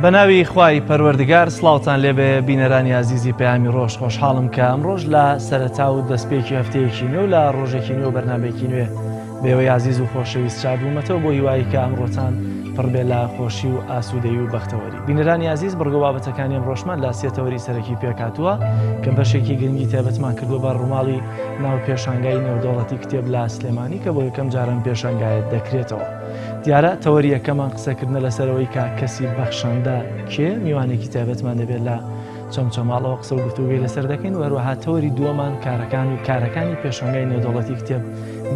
بەناوی خوای پەروەردگار سڵاوتان لێبێ بینەرانی عزیزی پەیامی ڕۆژ خۆشحاڵم کە ئەمڕۆژ لە سەرەتا و دەستپێکی هەفتەیەکی نوێ و لە ڕۆژێکی نوێ و بەرنامێکی نوێ بێوەی عزیز و خۆشەویست چابوومەتەوە بۆ هیوایی کە ئەمڕۆتان پڕبێ لە خۆشی و ئاسوودەیی و بەختەوەری. بینەرانی عزیز بڕگە بابەتەکانی ئەمڕۆژمان لە سێتەوەری سەرەکی پێکهاتووە کە بەشێکی گرنگی تایبەتمان کردووە بە ڕووماڵی ناو پێشانگای نێودەوڵەتی کتێب لە سلێمانی کە بۆ یەکەم جارم پێشانگایەت دەکرێتەوە. دیارە تەوەری یەکەمان قسەکردنە لەسەرەوەی کە کەسی بەخشەندە کێ میوانێکی تایبەتمان دەبێت لە چەمچەماڵەوە قسە و گفتوگوی لەسەر دەکەین و هەروەها تەوەری دووەمان کارەکانی پێشانگای نێودەوڵەتی کتێب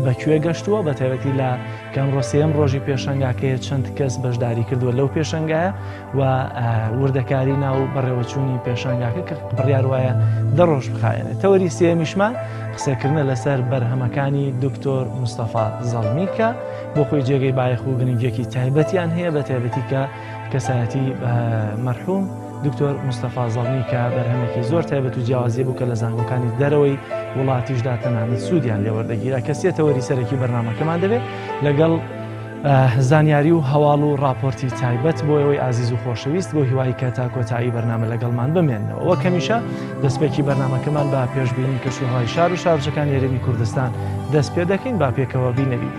بەکوێ گەشتووە بە تایبەتی لە کەمڕۆ سێم ڕۆژی پێشەنگاکەیە چەند کەس بەشداری کردووە لەو پێشەنگایە و وردەکاری ناو بەڕێوەچوونی پێشەنگاکە کە بڕیار وایە 10 ڕۆژ بخایەنێت. تەوەری سێمیشمان قسەکردنە لەسەر بەرهەمەکانی دکتۆر مستەفا زەڵمی کە بۆ خۆی جێگەی بایەخ و گرنگێکی تایبەتیان هەیە بە تایبەتی کە کەسایەتی مەرحوم دکتۆر مستەفا زەڵمی کە بەرهەمێکی زۆر تایبەت و جیاوازی بوو کە لە زانکۆکانی دەرەوەی وڵاتیشدا تەنانەت سوودیان لێوەردەگیرا. کەسێتەوەری سەرەکی بەرنامەکەمان دەبێت لەگەڵ زانیاری و هەواڵ و راپۆرتی تایبەت بۆ ئەوەی عزیز و خۆشەویست بۆ هیوای کە تا کۆتایی بەرنامە لەگەڵمان بمێننەوە. وەک هەمیشە دەستپێکی بەرنامەکەمان بە پێشبینی کەشوهەوای شار و شارجەکانی هەرێمی کوردستان دەست پێ دەکەین با پێکەوە بینەبین.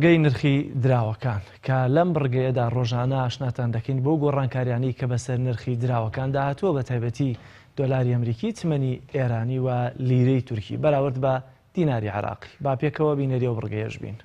بڕگەی نرخی دراوەکان کە لەم بڕگەیەدا ڕۆژانە ئاشناتان دەکەین بۆ گۆڕانکاریانی کە بەسەر نرخی دراوەکان داهاتووە بە تایبەتی دۆلاری ئەمریکی، تمەنی ئێرانی و لیرەی تورکی بەراورد بە دیناری عراقی. با پێکەوە بینەری و بڕگەیەش بین.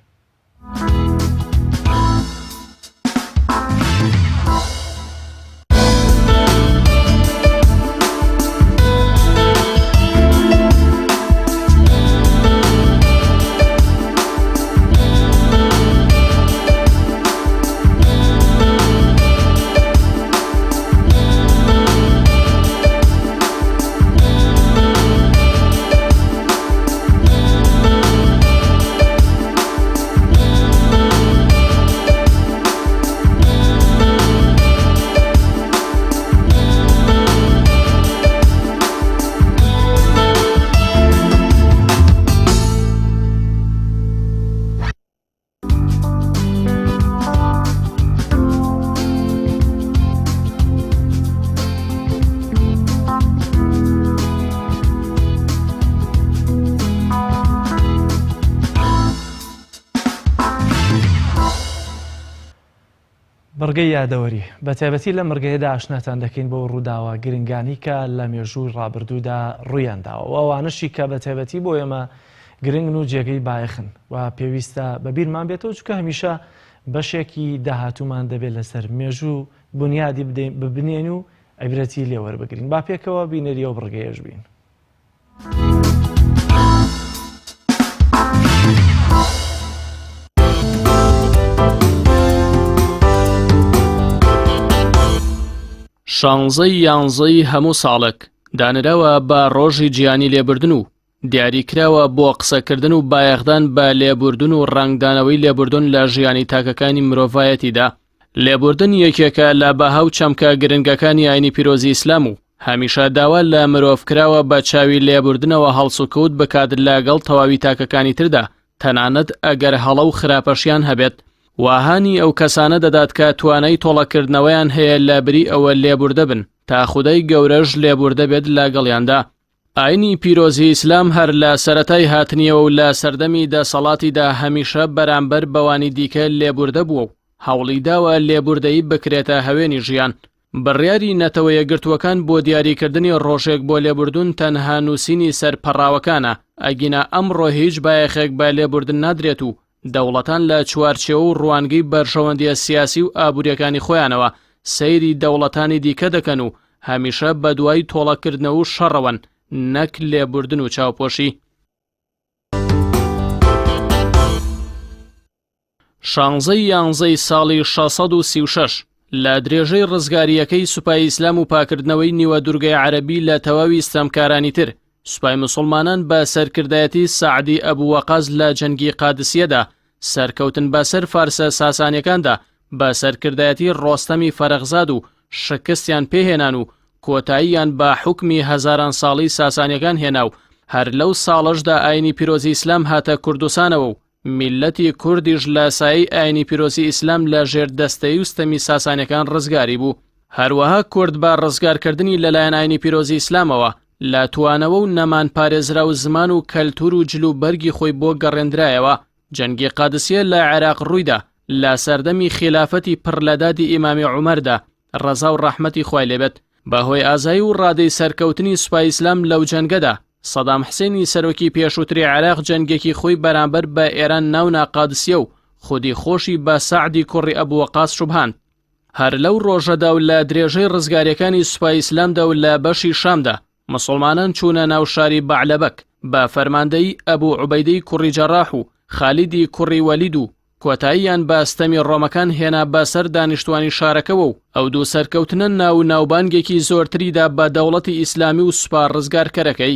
بڕگەی یادەوەری بە تایبەتی لە مڕگەیەدا ئاشناتان دەکەین بۆ ڕووداوە گرنگانی کە لە مێژووی ڕابردوودا ڕوویانداوە و ئەوانشی کە بە تایبەتی بۆ ئێمە گرنگن و جێگەی بایەخن و پێویستە بەبیرمان بێتەوە چونکە هەمیشە بەشێکی داهاتوومان دەبێت لەسەر مێژوو بنیادی ببنێن و عیبرەتی لێوەربگرین. با پێکەوە بینەری و بڕگەیەش بین. شانزەی یانزەی هەموو ساڵێک دانراوە بە ڕۆژی جیهانی لێبوردن و دیاریکراوە بۆ قسەکردن و بایەخدان بە لێبوردن و ڕنگدانەوەی لێبوردن لە ژیانی تاکەکانی مرۆڤایەتیدا لێبوردن یەکێکە لە بەهاو چەمکە گرنگەکانی ئاینی پیرۆزی ئیسلام و هەمیشە داوا لە مرۆڤکراوە بە چاوی لێبوردنەوە هەڵسوکەوت بکات لەگەڵ تەواوی تاکەکانی تردا، تەنانەت ئەگەر هەڵە و خراپەشیان هەبێت. واهانی ئەو کەسانە دەدات کە توانای تۆڵەکردنەوەیان هەیە لە بری ئەوە لێبوردە بن تا خودەی گەورەش لێبوردە بێت لەگەڵیاندا. ئاینی پیرۆزی ئیسلام هەر لە سەرەتای هاتنیەوە و لە سەردەمی دەسەڵاتیدا هەمیشە بەرامبەر بەوانی دیکە لێبوردە بووە و هەوڵی داوە لێبوردەیی بکرێتە هەوێنی ژیان. بڕیاری نەتەوە یەکگرتووەکان بۆ دیاریکردنی ڕۆژێک بۆ لێبوردون تەنها نووسینی سەرپەڕاوەکانە، ئەگینا ئەمڕۆ هیچ بایەخێک بە لێبوردن نادرێت و دەوڵەتان لە چوارچێوە و ڕوانگەی بەرژەوەندیە سیاسی و ئابوووریەکانی خۆیانەوە سەیری دەوڵەتانی دیکە دەکەن و هەمیشە بە دوای تۆڵەکردنەوە و شەڕەوەن، نەک لێبوردن و چاوپۆشی. 16 ساڵی 636 لە درێژەی ڕزگاریەکەی سوپای ئیسلام و پاکردنەوەی نیوە دوورگەی عەرەبی لە تەواوی ستەمکارانی تر، سوپای موسڵمانان بە سەرکردایەتی سەعدی ئەبوو وەقاز لە جەنگی قادسیەدا سەرکەوتن بەسەر فارسە ساسانیەکاندا بە سەرکردایەتی ڕۆستەمی فەرەغزاد و شکستیان پێهێنان و کۆتاییان بە حوکمی هەزاران ساڵی ساسانیەکان هێنا و هەر لەو ساڵەشدا ئاینی پیرۆزی ئیسلام هاتە کوردستانەوە و میلەتی کوردیش لە سایەی ئاینی پیرۆزی ئیسلام لە ژێر دەستەی وستەمی ساسانیەکان ڕزگاری بوو. هەروەها کورد بە ڕزگارکردنی لەلایەن ئاینی پیرۆزی ئیسلامەوە لە توانەوە و نەمان پارێزرا و زمان و کەلتور و جلو بەرگی خۆی بۆ گەڕێنرایەوە. جەنگی قادسیە لە عێراق ڕوویدا لە سەردەمی خلافەتی پڕلەدادی ئیمامی عومەردا ڕەزا و ڕەحمەتی خوای لێبێت. بەهۆی ئازایی و ڕادەی سەرکەوتنی سوپای ئیسلام لەو جەنگەدا سەدام حسێنی سەرۆکی پێشووتری عێراق جەنگێکی خۆی بەرامبەر بە ئێران ناونا قادسیە و خودی خۆشی بە سەعدی کوڕی ئەبوو وەقاس شوبهان. هەر لەو ڕۆژەدا و لە درێژەی ڕزگاریەکانی سوپای ئیسلامدا و لە بەشی شامدا مسڵمانان چوونە ناو شاری بەعلەبەک بە فەرماندەی ئەبوو عوبەیدەی کوڕی جەراح و خالیدی کوڕی وەلید و کۆتاییان بە ستەمی ڕۆمەکان هێنا بەسەر دانیشتوانی شارەکەەوە و ئەو دوو سەرکەوتنە ناو ناوبانگێکی زۆرتریدا بە دەوڵەتی ئیسلامی و سوپا ڕزگارکەرەکەی.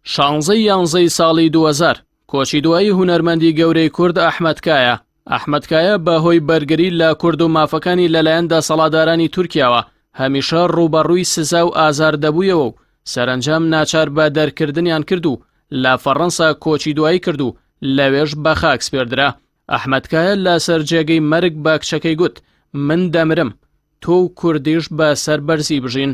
16 ساڵی 2000 کۆچی دوایی هونەرمەندی گەورەی کورد ئەحمەدکایە. ئەحمەدکایە بەهۆی بەرگری لە کورد و مافەکانی لەلایەن دەسەڵاتدارانی تورکیاوە هەمیشە ڕوبەڕووی سزا و ئازار دەبوویەوە و سەرنجام ناچار بە دەرکردنیان کرد و لە فەڕەنسا کۆچی دوایی کرد و لەوێش بە خاک سپێردرا. ئەحمەدکایە لە سەر جێگەی مەرگ بە کچەکەی گوت: من دەمرم، تۆ و کوردیش بە سەر بەرزی بژین.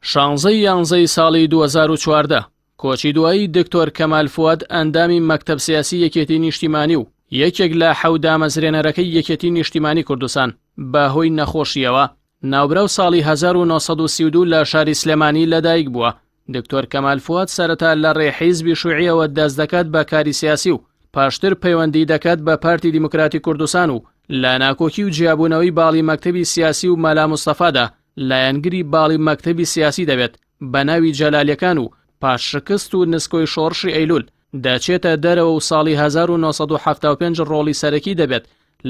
16 ساڵی 2014 کۆچی دوایی دکتۆر کەمال فواد ئەندامی مەکتەب سیاسی یەکێتی نیشتیمانی و یەکێک لە حەودامەزرێنەرەکەی یەکێتی نیشتیمانی کوردستان بەهۆی نەخۆشیەوە ناوبراو ساڵی 1932 لە شاری سلێمانی لەدایک بووە. دکتۆر کەمال فواد سەرەتا لە ڕێ حیزبی شووعیەوە دەست دەکات بە کاری سیاسی و پاشتر پەیوەندی دەکات بە پارتی دیموکراتی کوردستان و لە ناکۆکی و جیابوونەوەی باڵی مەکتەبی سیاسی و مەلا مستەفادا لایەنگری باڵی مەکتەبی سیاسی دەبێت بە ناوی جەلالیەکان و پاششکست و نسکۆی شۆڕشی ئەیلول دەچێتە دەرەوە و ساڵی 1975 ڕۆڵی سەرەکی دەبێت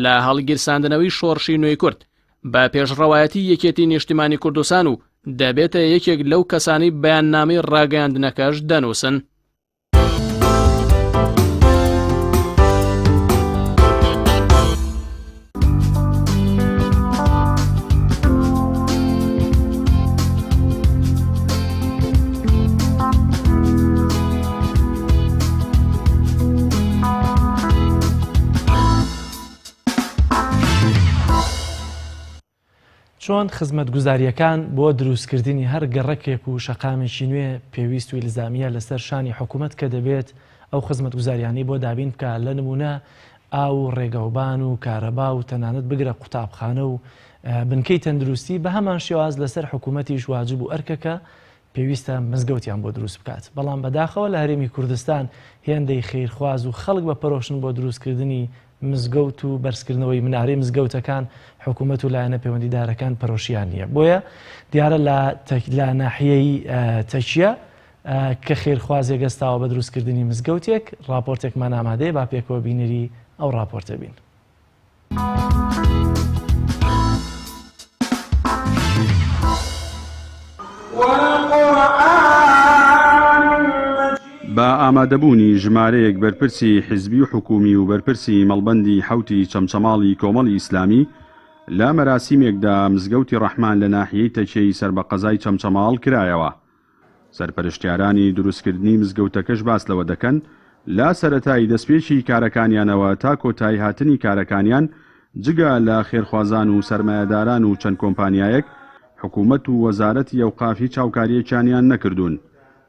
لە هەڵگیرساندنەوەی شۆڕشی نوێی کورد بە پێشڕەوایەتی یەکێتی نیشتیمانی کوردستان و دەبێتە یەکێک لەو کەسانی بەیاننامەی ڕاگەیاندنەکەش دەنووسن. چۆن خزمەتگوزاریەکان بۆ دروستکردنی هەر گەڕەکێک و شەقامێکی نوێ پێویست و ئیلزامیە لەسەر شانی حکوومەت کە دەبێت ئەو خزمەتگوزاریانی بۆ دابین بکە لە نمونە ئاو ڕێگەوبان و کارەبا و تەنانەت بگرە قوتابخانە و بنکەی تەندروستی بە هەمان شێواز لەسەر حکوومەتیش واجب و ئەرکەکە پێویستە مزگەوتیان بۆ دروست بکات. بەڵام بەداخەوە لە هەرێمی کوردستان هێندەی خێرخواز و خەڵک بە پەرۆشن بۆ دروستکردنی مزگەوت و بەرزکردنەوەی منارەی مزگەوتەکان حکوومەت و لایەنە پەیوەندیدارەکان پەرۆشیان نییە. بۆیە دیارە لە ناحیەی تەکیە کە خێرخوازێک گەستاوە بە دروستکردنی مزگەوتێک راپۆرتێکمان ئامادەیە با پێکەوە بینەری ئەو راپۆرتە بین. بە ئامادەبوونی ژمارەیەک بەرپرسی حیزبی و حکومی و بەرپرسی مەڵبەندی حوتی چەمچەماڵی کۆمەڵی ئیسلامی لە مەراسیمێکدا مزگەوتی ڕەحمان لە ناحیەی تەکێی سەر بە قەزای چەمچەماڵ کرایەوە. سەرپەرشتیارانی دروستکردنی مزگەوتەکەش باس لەوە دەکەن لە سەرەتایی دەستپێکی کارەکانیانەوە تا کۆتایی هاتنی کارەکانیان جگە لە خێرخوازان و سەرمایەداران و چەند کۆمپانیایەک حکوومەت و وەزارەتی ئەوقافی چاوکاریەکیان نەکردوون.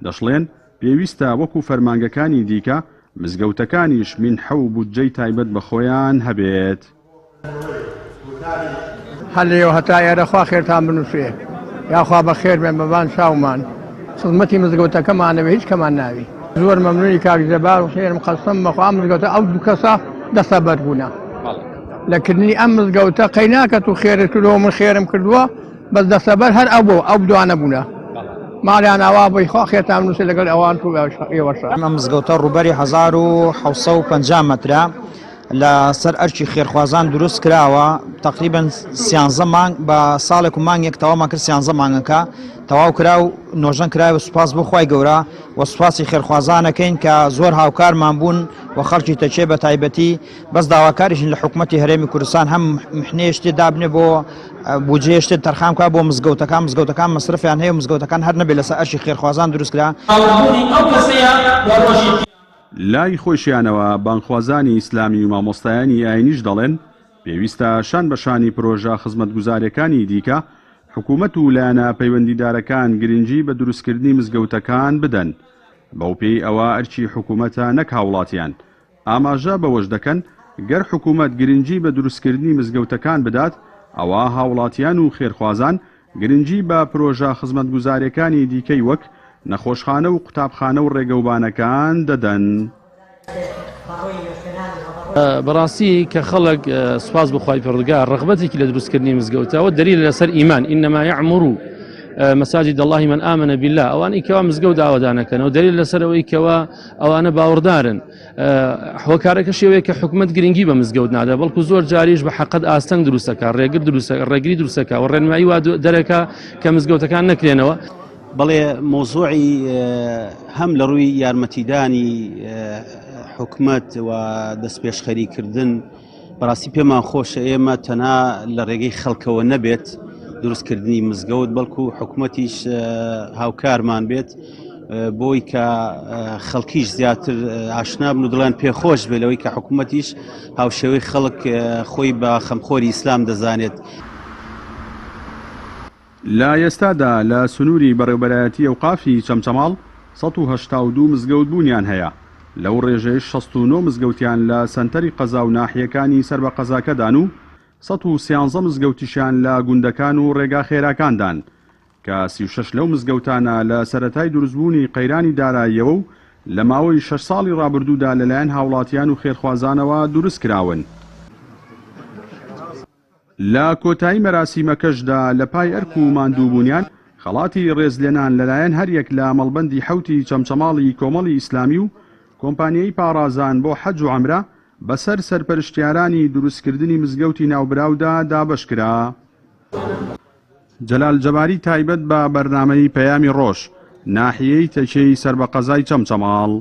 دەشڵێن پێویستە وەکو فەرمانگەکانی دیکە مزگەوتەکانیش منحە و بودجەی تایبەت بە خۆیان هەبێت. هەلێەوە هەتا ئێرەخوا خێرتان بنووسێ یاخوا بە خێر بێن بەبان چاومان خزمەتی مزگەوتەکەمانەوە هیچ کەمان ناوی. زۆر مەمنونی کاک جەبار و خێرم قەسەم بەخوا مزگەوتە ئەو دوو کەسە دەسەبەر بوونە لەکردنی ئەم مزگەوتە قەی ناکەت و خێرت کردەوە من خێرم کردووە بەس دەسەبەر هەر ئەو بۆ ئەو دوانە بوونە ماڵیان ئاوا بۆی خوا خێرتان بنووسێ لەگەڵ ئەوان و ئێوەشە. ئەم مزگەوتە ڕووبەری 1750 مەترە لە سەر ئەرکی خێرخوازان دروست کراوە تقریبا 13 مانگ بە ساڵێک و مانگێک تەواومان کرد 13 مانگەکە تەواو کرا و نۆژەن کرای و سوپاس بۆ خوای گەورە و سوپاسی خێرخوازانەکەین کە زۆر هاوکارمان بوون و خەڵکی تەچێ بە تایبەتی بەس داواکاریشن لە حکوومەتی هەرێمی کوردستان هەم محنەیە شتێ دابنێ بۆ بودجێ شتێ تەرخام کا بۆ مزگەوتەکان مەسرفیان هەیە و مزگەوتەکان هەر نەبێت لەسەر ئەرکی خێرخوازان دروست کرا. لای خۆشیانەوە بانخوازانی ئیسلامی و مامۆستایانی ئاینیش دەڵێن پێویستە شان بەشانی پرۆژە خزمەتگوزارەکانی دیکە حکوومەت و لایەنە پەیوەندیدارەکان گرنگی بە دروستکردنی مزگەوتەکان بدەن. بەو پێی ئەوە ئەرکی حکوومەتە نەک هاوڵاتیان. ئاماژە بەوەش دەکەن گەر حکوومەت گرنگی بە دروستکردنی مزگەوتەکان بدات ئەوە هاوڵاتیان و خێرخوازان گرنگی بە پرۆژە خزمەتگوزارەکانی دیکەی وەک نەخۆشخانە و قوتابخانە و ڕێگەوبانەکان دەدەن. بەڕاستی کە خەڵک سوپاس بخوای پەروەردگار ڕغبەتێکی لە دروستکردنی مزگەوتەوە دلیل لەسەر ئیمان ئینەما یعمرو مەساجد الله من آمن بالله ئەوانەی کەوا مزگەوت داوادانەکەنەوە دلیل لەسەرەوەی کەوا ئەوانە باوەڕدارن. هۆکارەکە شێوەیە کە حکوومەت گرنگی بە مزگەوت نادا بەڵکو زۆر جاریش بە حەقەت ئاستەنگ دروستەکە ڕێگری دروستەکە و ڕێنمایی وا دەرەکە کە مزگەوتەکان نەکرێنەوە. بەڵێ مۆزوعی هەم لە ڕووی یارمەتیدانی حکومەت و دەستپێشخەریکردن بەڕاستی پێمان خۆشە ئێمە تەنها لە ڕێگەی خەڵکەوە نەبێت دروستکردنی مزگەوت بەڵکو حکومەتیش هاوکارمان بێت بۆی کە خەڵکیش زیاتر ئاشنا بن و دڵیان پێخۆش بێت لەوەی کە حکومەتیش هاوشێوەی خەڵک خۆی بە خەمخۆری ئیسلام دەزانێت. لە ئێستادا لە سنووری بەڕێوەبەرایەتی ئەوقافی چەمچەماڵ 182 مزگەوت بوونیان هەیە. لەو ڕێژەی 69 مزگەوتیان لە سەنتەری قەزا و ناحیەکانی سەر بە قەزاکەدان و 113 مزگەوتیشان لە گوندەکان و ڕێگا خێراکاندان کە 36 لەو مزگەوتانە لە سەرەتای دروستبوونی قەیرانی داراییەوە و لە ماوەی 6 ساڵی ڕابردوودا لەلایەن هاوڵاتیان و خێرخوازانەوە دروست کراون. لە کۆتایی مەراسیمەکەشدا لە پای ئەرک و ماندووبوونیان خەڵاتی ڕێزلێنان لەلایەن هەریەک لە مەڵبەندی حوتی چەمچەماڵی کۆمەڵی ئیسلامی و کۆمپانیای پارازان بۆ حەج و عەمرە بەسەر سەرپەرشتیارانی دروستکردنی مزگەوتی ناوبراودا دابەش کرا. جەلال جەباری تایبەت بە بەرنامەی پەیامی ڕۆژ ناحیەی تەکێی سەر بە قەزای چەمچەماڵ.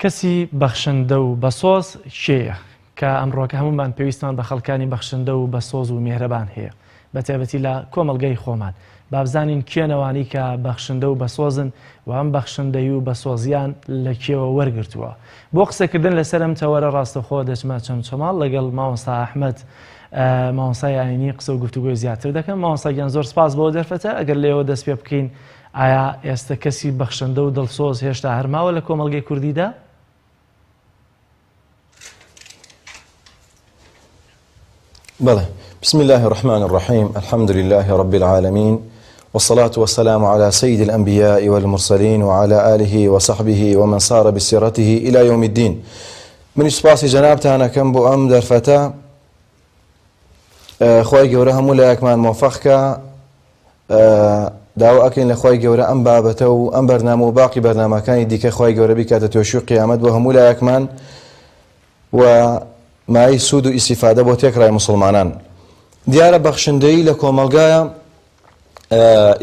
کەسی بەخشندە و بەسۆز شێیە کە ئەمڕۆکە هەمومان پێویستمان بە خەڵکانی بەخشندە و بەسۆز و میهرەبان هەیە بە تایبەتی لە کۆمەڵگەی خۆمان بابزانین کێنەوانی کە بەخشندە و بەسۆزن و ئەم بەخشندەی و بەسۆزیان لە کێوە وەرگرتووە. بۆ قسەکردن لەسەر ئەم تەوەرە ڕاستەخۆ دەچمە چەمچەماڵ لەگەڵ مامۆستا ئەحمەد مامۆستای ئاینی قسە و گفتوگۆی زیاتر دەکەم. مامۆستاگیان زۆر سپاس بۆ دەرفەتە ئەگەر لێەوە دەست پێ بکەین ئایا ئێستا کەسی بەخشندە و دڵسۆز هێشتا هەرماوە لە کۆمەڵگەی کوردیدا؟ بلى بسم الله الرحمن الرحيم الحمد لله رب العالمين والصلاة والسلام على سيد الأنبياء والمرسلين وعلى آله وصحبه ومن صار بسيرته إلى يوم الدين. من سپاسی جنابتان كم بو أم درفتا خواهي گەورە هەموو لایەکمان مۆفەق کە داوا ئەکەین لە خۆی گەورە ئەم بابەتە و ئەم بەرنامە و باقی بەرنامەکانی دیکە خۆی گەورە بیکاتە توێشی قیامەت بۆ هەموو لایەکمان و مای سوود و ئیسیفادە بۆ تێکڕای مسلمانان. دیارە بەخشندەیی لە کۆمەلگایە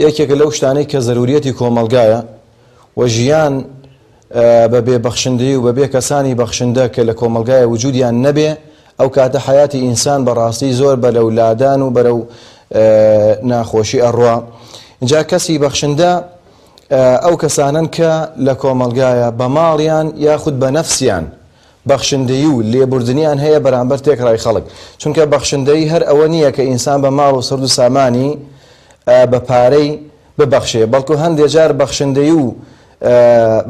یەکێکە لەو شتانەی کە زەروریەتی کۆمەلگایە و ژیان بە بێبەخشندەی و بە بێ کەسانی بەخشندە کە لە کۆمەلگایە وجودیان نەبێ ئەو کاتە حیاتی ئینسان بەڕاستی زۆر بەرەو لادان و بەرەو ناخۆشی ئەڕوا. اینجا کەسی بەخشندە ئەو کەسانن کە لە کۆمەلگایە بە ماڵیان یاخود بە نەفسیان بەخشندەیی و لێبوردنیان هەیە بەرامبەر تێکڕای خەڵک، چونکە بەخشندەیی هەر ئەوە نییە کە ئینسان بە ماڵ و سەرد و سامانی بە پارەی ببەخشێ، بەڵکو هەندێک جار بەخشندەیی و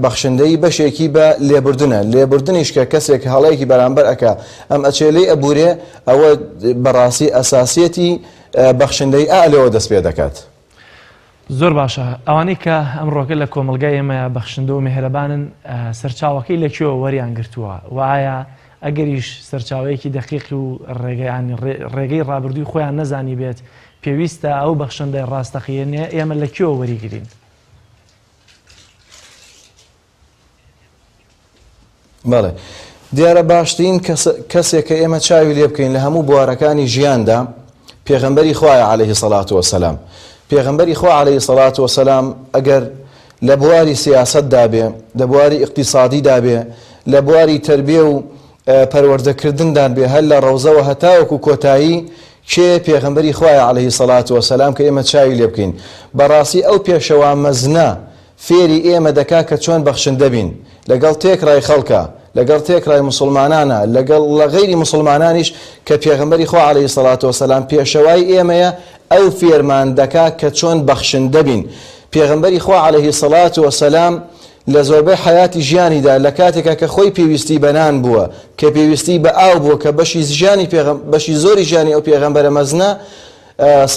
بەخشندەیی بەشێکی بە لێبوردنە. لێبوردنیش کە کەسێک هەڵەیەکی بەرامبەر ئەکا ئەم ئەچێلەی ئەبورێ ئەوە بەڕاستی ئەساسیەتی بەخشندەی ئالەوە دەست پێ دەکات. زۆر باشە. ئەوانەی کە ئەمڕۆکە لە کۆمەلگای ئێمە بەخشندە و مێهرەبانن سەرچاوەکەی لەکوێوە وەریان گرتووە و ئایا ئەگەریش سەرچاوەیەکی دەقیقی و ڕێگەی ڕابردووی خۆیان نەزانی بێت پێویستە ئەو بەخشندەی ڕاستەقینێ ئێمە لەکوێوە وەریگرین؟ بەڵێ دیارە باشترین کەسێک کە ئێمە چاوی لێ بکەین لە هەموو بوارەکانی ژیاندا پێغەمبەری خوایە عەلەیهی سەڵات وەسەلام. پێغەمبەری خوا عەلەیهی سەڵات وەسەلام ئەگەر لە بواری سیاسەتدا بێ، لە بواری ئیقتیسادیدا بێ، لە بواری تەربیە و پەروەردەکردندان بێ، هەر لە ڕەوزەوە هەتاوەکو کۆتایی کێ پێغەمبەری خوایە عەلەیهی سەڵات وەسەلام کە ئێمە چاوی لێ بکەین. بەڕاستی ئەو پێشەوا مەزنە فێری ئێمە دەکا کە چۆن بەخشندە بین لەگەڵ تێکڕای خەڵکە، لەگەڵ تێکڕای مسلمانانە، لەگەڵ لە غەیری مسلمانانیش کە پێغەمبەری خوا عەلەیهی سەڵات وەسەلام پێشەوای ئێمەیە ئەو فێرمان دەکا کە چۆن بەخشندە بین. پێغەمبەری خوا عەلەیهی سەڵات وەسەلام لە زۆربەی حیاتی ژیانیدا لە کاتێکا کە خۆی پێویستی بەنان بووە، کە پێویستی بە ئاو بووە، کە بەشی زۆری ژیانی ئەو پێغەمبەرە مەزنە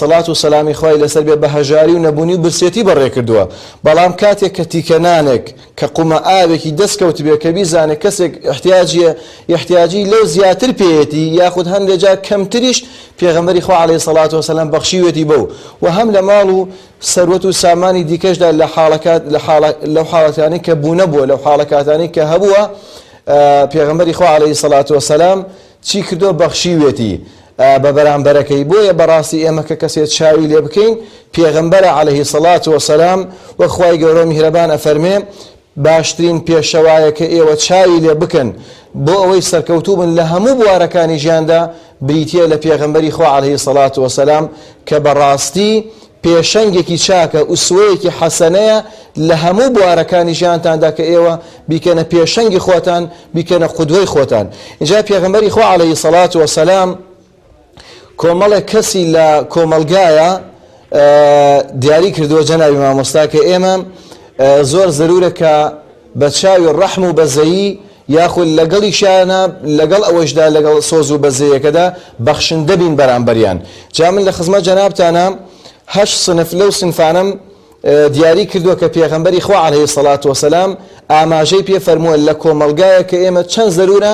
سەڵات و سەلامی خوای لەسەر بێ بە هەژاری و نەبوونی و برسێتی بەڕێ کردووە. بەڵام کاتێک کە تیکەنانێک کە قومە ئاوێکی دەستکەوت بێ کە بیزانێت کەسێک احتیاجی لەو زیاتر پێیەتی یاخود هەندێک جار کەمتریش پێغەمبەری خوا عەلەیهی سەڵات وەسەلام بەخشیوێتی بەو و هەم لە ماڵ و سەروەت و سامانی دیکەشدا لەو حاڵەتانی کە بوو نەبووە، لەو حاڵەکاتانی کە هەبووە پێغەمبەری خوا عەلەیهی سەڵات وەسەلام چی کردو؟ بەخشیوێتی بە بەرامبەرەکەی. بۆیە بەڕاستی ئێمە کە کەسێک چاوی لێ بکەین پێغەمبەرە عەلەیهی سەڵات وەسەلام وە خوای گەورە میهرەبان ئەفەرمێ باشترین پێشەوایە کە ئێوە چاوی لێ بکەن بۆ ئەوەی سەرکەوتوو بن لە هەموو بوارەکانی ژیاندا بریتیە لە پێغەمبەری خوا عەلەیهی سەڵات وەسەلام کە بەڕاستی پێشەنگێکی چاکە ئوسوەیەکی حەسەنەیە لە هەموو بوارەکانی ژیانتاندا کە ئێوە بیکەنە پێشەنگی خۆتان، بیکەنە قودوەی خۆتان. اینجا پێغەمبەری خوا عەلەیهی سەڵات وەسەلام کۆمەڵێک کەسی لە کۆمەلگایە دیاری کردووە جەنابی مامۆستا کە ئێمە زۆر زەرورە کە بە چاوی ڕەحم و بەزەیی یاخود لەگەڵیشیانە لەگەڵ ئەوەشدا لەگەڵ سۆز و بەزەیەکەدا بەخشندە بین بەرامبەریان. جا من لە خزمەت جەنابتانە 8 سنف لەو سنفانم دیاری کردووە کە پێغەمبەری خوا عەلەیهی سەڵات وەسەلام ئاماژەی پێ فەرمووە لە کۆمەلگایە کە ئێمە چەند زەرورە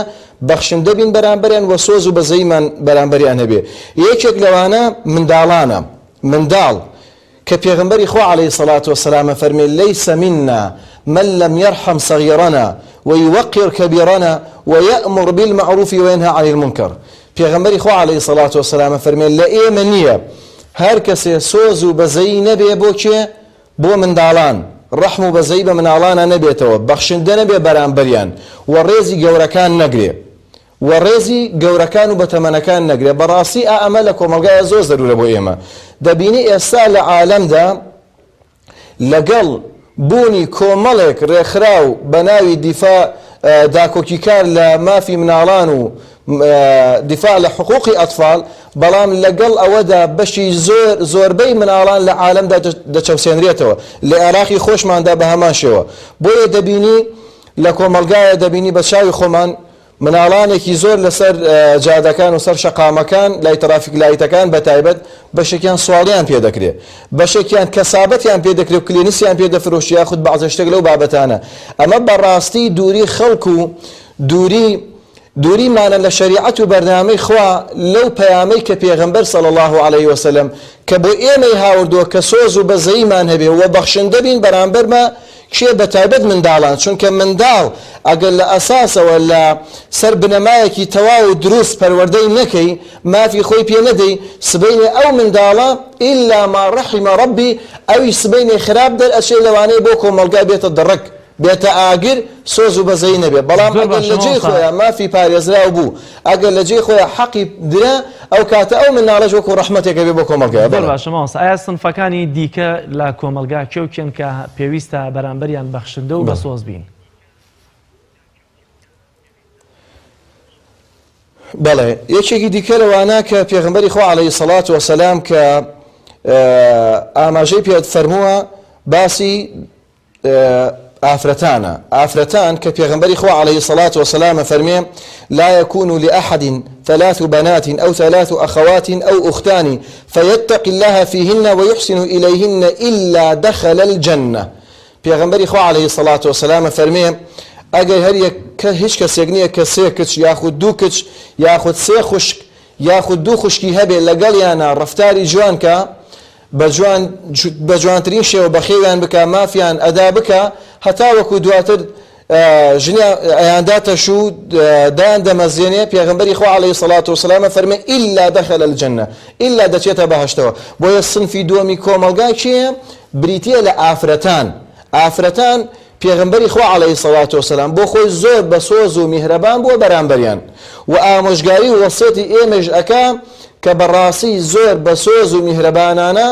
بەخشندە بین بەرامبەریان وە سۆز و بەزەیمان بەرامبەریان هەبێ. یەکێک لەوانە منداڵانە، منداڵ کە پێغەمبەری خوا عەلەیهی سەڵات وەسەلام فەرمێ لەیسە منا من لم يرحم صغيرنا ويوقر كبيرنا ويأمر بالمعروف وينهى عن المنكر. پێغەمبەری خوا عەلەیهی سەڵات وەسەلام فەرمێ لە ئێمە نییە هەر کەسێ سۆز و بەزەیی نەبێ بۆ کێ؟ بۆ منداڵان، ڕەحم و بەزەیی بە مناڵانە نەبێتەوە، بەخشندە نەبێ بەرامبەریان و ڕێزی گەورەکان نەگرێ و ڕێزی گەورەکان و بەتەمەنەکان نەگرێ. بەڕاستی ئەمە لە کۆمەلگایە زۆر زەرورە بۆ ئێمە. دەبینی ئێستا لە عالەمدا لەگەڵ بوونی کۆمەڵێک ڕێکخراو بە ناوی دیفاع داکۆکیکار لە مافی مناڵان و دیفاع لە حقوقی ئەطفال، بەڵام لەگەڵ ئەوەدا بەشی زۆربەی مناڵان لە عالەمدا دەچەوسێنرێتەوە، لە عێراقی خۆشماندا بە هەمان شێوە. بۆیە دەبینی لە کۆمەلگایە دەبینی بە چاوی خۆمان مناڵانێکی زۆر لەسەر جادەکان و سەر شەقامەکان لای ترافیک لایتەکان بەتایبەت بەشێکیان سواڵیان پێدەکرێت، بەشێکیان کەسابەتیان پێدەکرێت و کلێنیسیان پێدەفرۆشی یاخود بەعزە شتێک لەو بابەتانە. ئەمە بەڕاستی دووری خەڵک و دووری دووریمانە لە شریعەت و بەرنامەی خوا لەو پەیامەی کە پێغەمبەر صلی الله عليه وسلم کە بۆ ئێمەی هاوردووە کە سۆز و بەزەییمان هەبێ و بەخشندە بین بەرامبەر بە کێ بەتایبەت منداڵان، چونکە منداڵ ئەگەر لە ئەساسەوە لە سەر بنەمایەکی تەواو و دروست پەروەردەی نەکەی، مافی خۆی پێ نەدەی، سبەینێ ئەو منداڵە ئیلا ما ڕەحیمە ڕەبی ئەوی سبەینێ خراپ دەرئەچێ لەوانەیە بۆ کۆمەلگا بێتە دەڕک، بێتە ئاگر، سۆز و بەزەی نەبێ. بەڵام ئەگەر لە جێی خۆیان مافی پارێزراو بوو، ئەگەر لە جێی خۆیان حەقی درا، ئەو کاتە ئەو منداڵەش وەکو ڕەحمەتێکە بێ بۆ کۆمەلگایە. باشە ماوەستا، ئایا سنفەکانی دیکە لە کۆمەلگا کێوکێن کە پێویستە بەرامبەریان بەخشندە و بەسۆز بین؟ بەڵێ، یەکێکی دیکە لەوانە کە پێغەمبەری خوا عەلەیهی سەڵات وەسەلام کە ئاماژەی پێ فەرمووە باسی ئافرەتانە. ئافرەتان کە پێغەمبەری خوا عەلەیهی سەڵات وەسەلام فەرمێ لا يكون لأحد 3 بنات أو 3 أخوات أو أختان فيتقي الله فيهن ويحسن إليهن إلا دخل الجنة. پێغەمبەری خوا عەلەیهی سەڵات وەسەلام فەرمێ ئەگەر هەر هیچ کەسێک نییە کە 3 کچ یاخود 2 کچ یاخود 3 خوشک یاخود 2 خوشکی هەبێ لەگەڵیانە ڕەفتاری جوان کە بە جوانترین شێوە بەخێویان بکە، مافیان ئەدا بکە، هەتا وەکو دواتر ژنیا ئەیانداتەش و دایان دەمەزێنێ. پێغەمبەری خوا عەلەیهی سەڵات وەسەلام فەرمێ ئیلا دەخەلە الجەنە، ئیلا دەچێتە بەهەشتەوە. بۆیە سنفی دووەمی کۆمەلگا کێیە؟ بریتیە لە ئافرەتان. ئافرەتان پێغەمبەری خوا عەلەیهی سەڵات وەسەلام بۆ خۆی زۆر بە سۆز و میهرەبان بووە بەرامبەریان، و ئامۆژگاری و وەسیەتی ئێمەش ئەکا کە بەڕاستی زۆر بە سۆز و میهرەبانانە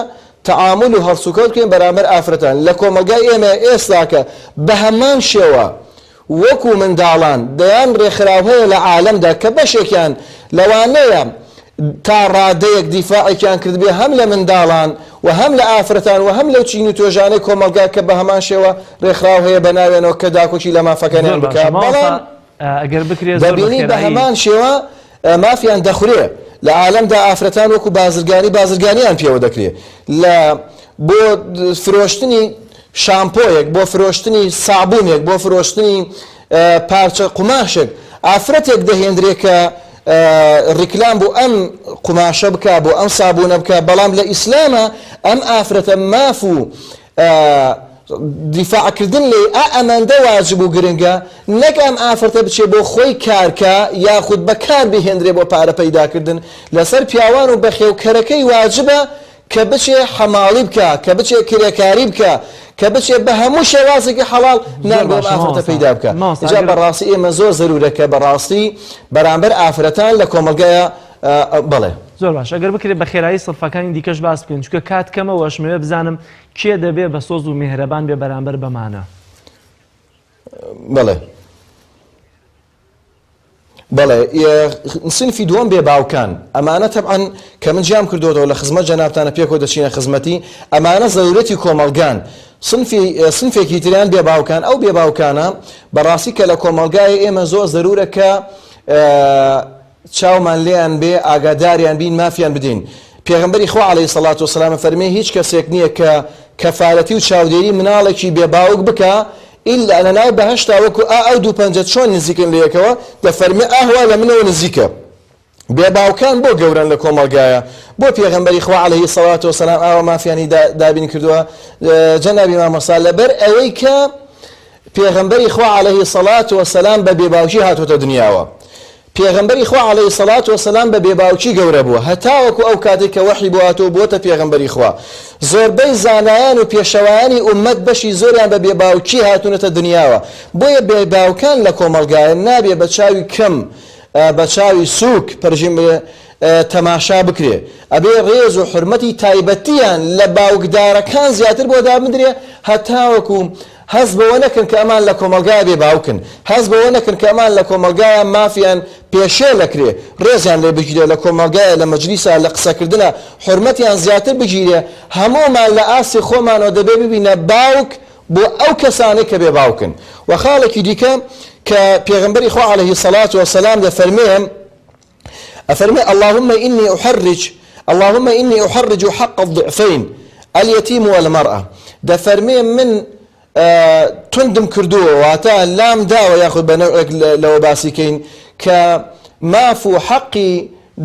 تەعامل و هەڵسوکەوت بکەین بەرامبەر ئافرەتان. لە کۆمەلگای ئێمە ئێستاکە بە هەمان شێوە وەکو منداڵان دەیان ڕێکخراو هەیە لە عالەمدا کە بەشێکیان لەوانەیە تا ڕادەیەک دیفاعێکیان کرد بێ هەم لە منداڵان و هەم لە ئافرەتان و هەم لەو چین و تۆژانەی کۆمەلگا کە بە هەمان شێوە ڕێکخراو هەیە بەناوێنەوە کە داکۆکی لە مافەکانیان بکات. بەڵام دەبینی بە هەمان شێوە مافیان دەخورێ. لە عالەمدا ئافرەتان وەکو بازرگانیان پێوە دەکرێت لە بۆ فرۆشتنی شامپۆیەک، بۆ فرۆشتنی سابوونێک، بۆ فرۆشتنی پارچە قوماشێک ئافرەتێک دەهێنرێت کە ڕیکلام بۆ ئەم قوماشە بکە، بۆ ئەم سابوونە بکە. بەڵام لە ئیسلامە ئەم ئافرەتە ماف و دیفاعکردن لێ ئەمەندە واجب و گرنگە، نەک ئەم ئافرەتە بچێ بۆ خۆی کارکە یاخود بەکار بهێنرێ بۆ پارە پەیداکردن. لەسەر پیاوان و بەخێوکەرەکەی واجبە کە بچێ حەماڵی بکە، کە بچێ کرێکاری بکە، کە بچێ بە هەموو شێوازێکی حەڵاڵ نان بۆ ئافرەتە پەیدا بکە. جا بەڕاستی ئێمە زۆر زەرورەکە بەڕاستی بەرامبەر ئافرەتان لە کۆمەلگایە. بەڵێ زۆر باش، ئەگەر بکرێت بە خێرایی سڵفەکانی دیکەش باس بکەین، چونکە کات کەمە وەشمەوێ بزانم کێ دەبێ بە سۆز و میهرەبان بێ بەرامبەر بەمانە. بەڵێ سنفی دووەم بێ باوکان، ئەمانە تەبعەن کە من جیام کردوەوە لە خزمەت جەنابتانە پێکەوە دەچینە خزمەتی، ئەمانە زەورەتی کۆمەلگان. سنفێکی تریان بێ باوکان. ئەو بێ باوکانە بەڕاستی کە لە کۆمەلگای ئێمە زۆر زەرورە کە چاومان لێیان بێ، ئاگاداریان بین، مافیان بدەین. پێغەمبەری خوا عەلەیهی سەڵات وەسەلام فەرمێ هیچ کەسێک نییە کە کەفارەتی و چاودێری مناڵێکی بێ باوک بکە ئیلا لە ناو بەهەشتا وەکو ئەو دوو پەنجە چۆن نزیکن لە یەکەوە، دەفەرمێ ئاهوا لە منەوە نزیکە. بێ باوکان بۆ گەورن لە کۆمەلگایە. بۆ پێغەمبەری خوا عەلەیهی سەڵات وەسەلام ئاوا مافیانی دابین کردووە جەنابی مامۆستا لەبەر ئەوەی کە پێغەمبەری خوا عەلەیهی سەڵات وەسەلام بە بێباوکی هاتوۆتە دنیاوە. پێغەمبەری خوا عەلەیهی سەڵات وەسەلام بە بێباوکی گەورە بووە، هەتا وەکو ئەو کاتێک کە وەحی بۆ هاتووە بووەتە پێغەمبەری خوا. زۆربەی زانایان و پێشەوایانی ئومەت بەشی زۆریان بە بێباوکی هاتوونەتە دنیاوە. بۆیە بێباوکان لە کۆمەلگایە نابێ بە چاوی کەم، بە چاوی سووک پەرژیم تەماشا بکرێ. ئەبێ ڕێز و حورمەتی تایبەتیان لە باوکدارەکان زیاتر بۆ دابدرێ، هەتا وەکو هەز بەوە نەکەن کە ئەمان لە کۆمەلگایە بێ باوکن، هەز بەوە نەکەن کە ئەمان لە کۆمەلگایە مافیان پێشێ لەکرێ، ڕێزیان لێ بگیرێ لە کۆمەلگایە، لە مەجلیسە، لە قسەکردنە حورمەتیان زیاتر بگیرێ. هەموومان لە ئاسی خۆمانەوە دەبێ ببینە باوک بۆ ئەو کەسانەی کە بێ باوکن. و خاڵێکی دیکە کە پێغەمبەری خوا عەلەیهی سەڵات وەسەلام ئەفەرمێ اللهم إني أحرج حق الضعفين اليتيم والمرأة. دەفەرمێ من توندم کردووە، واتە لام داوە یاخود بە نەوەیەک لەوە باسیکەین کە ماف و حەقی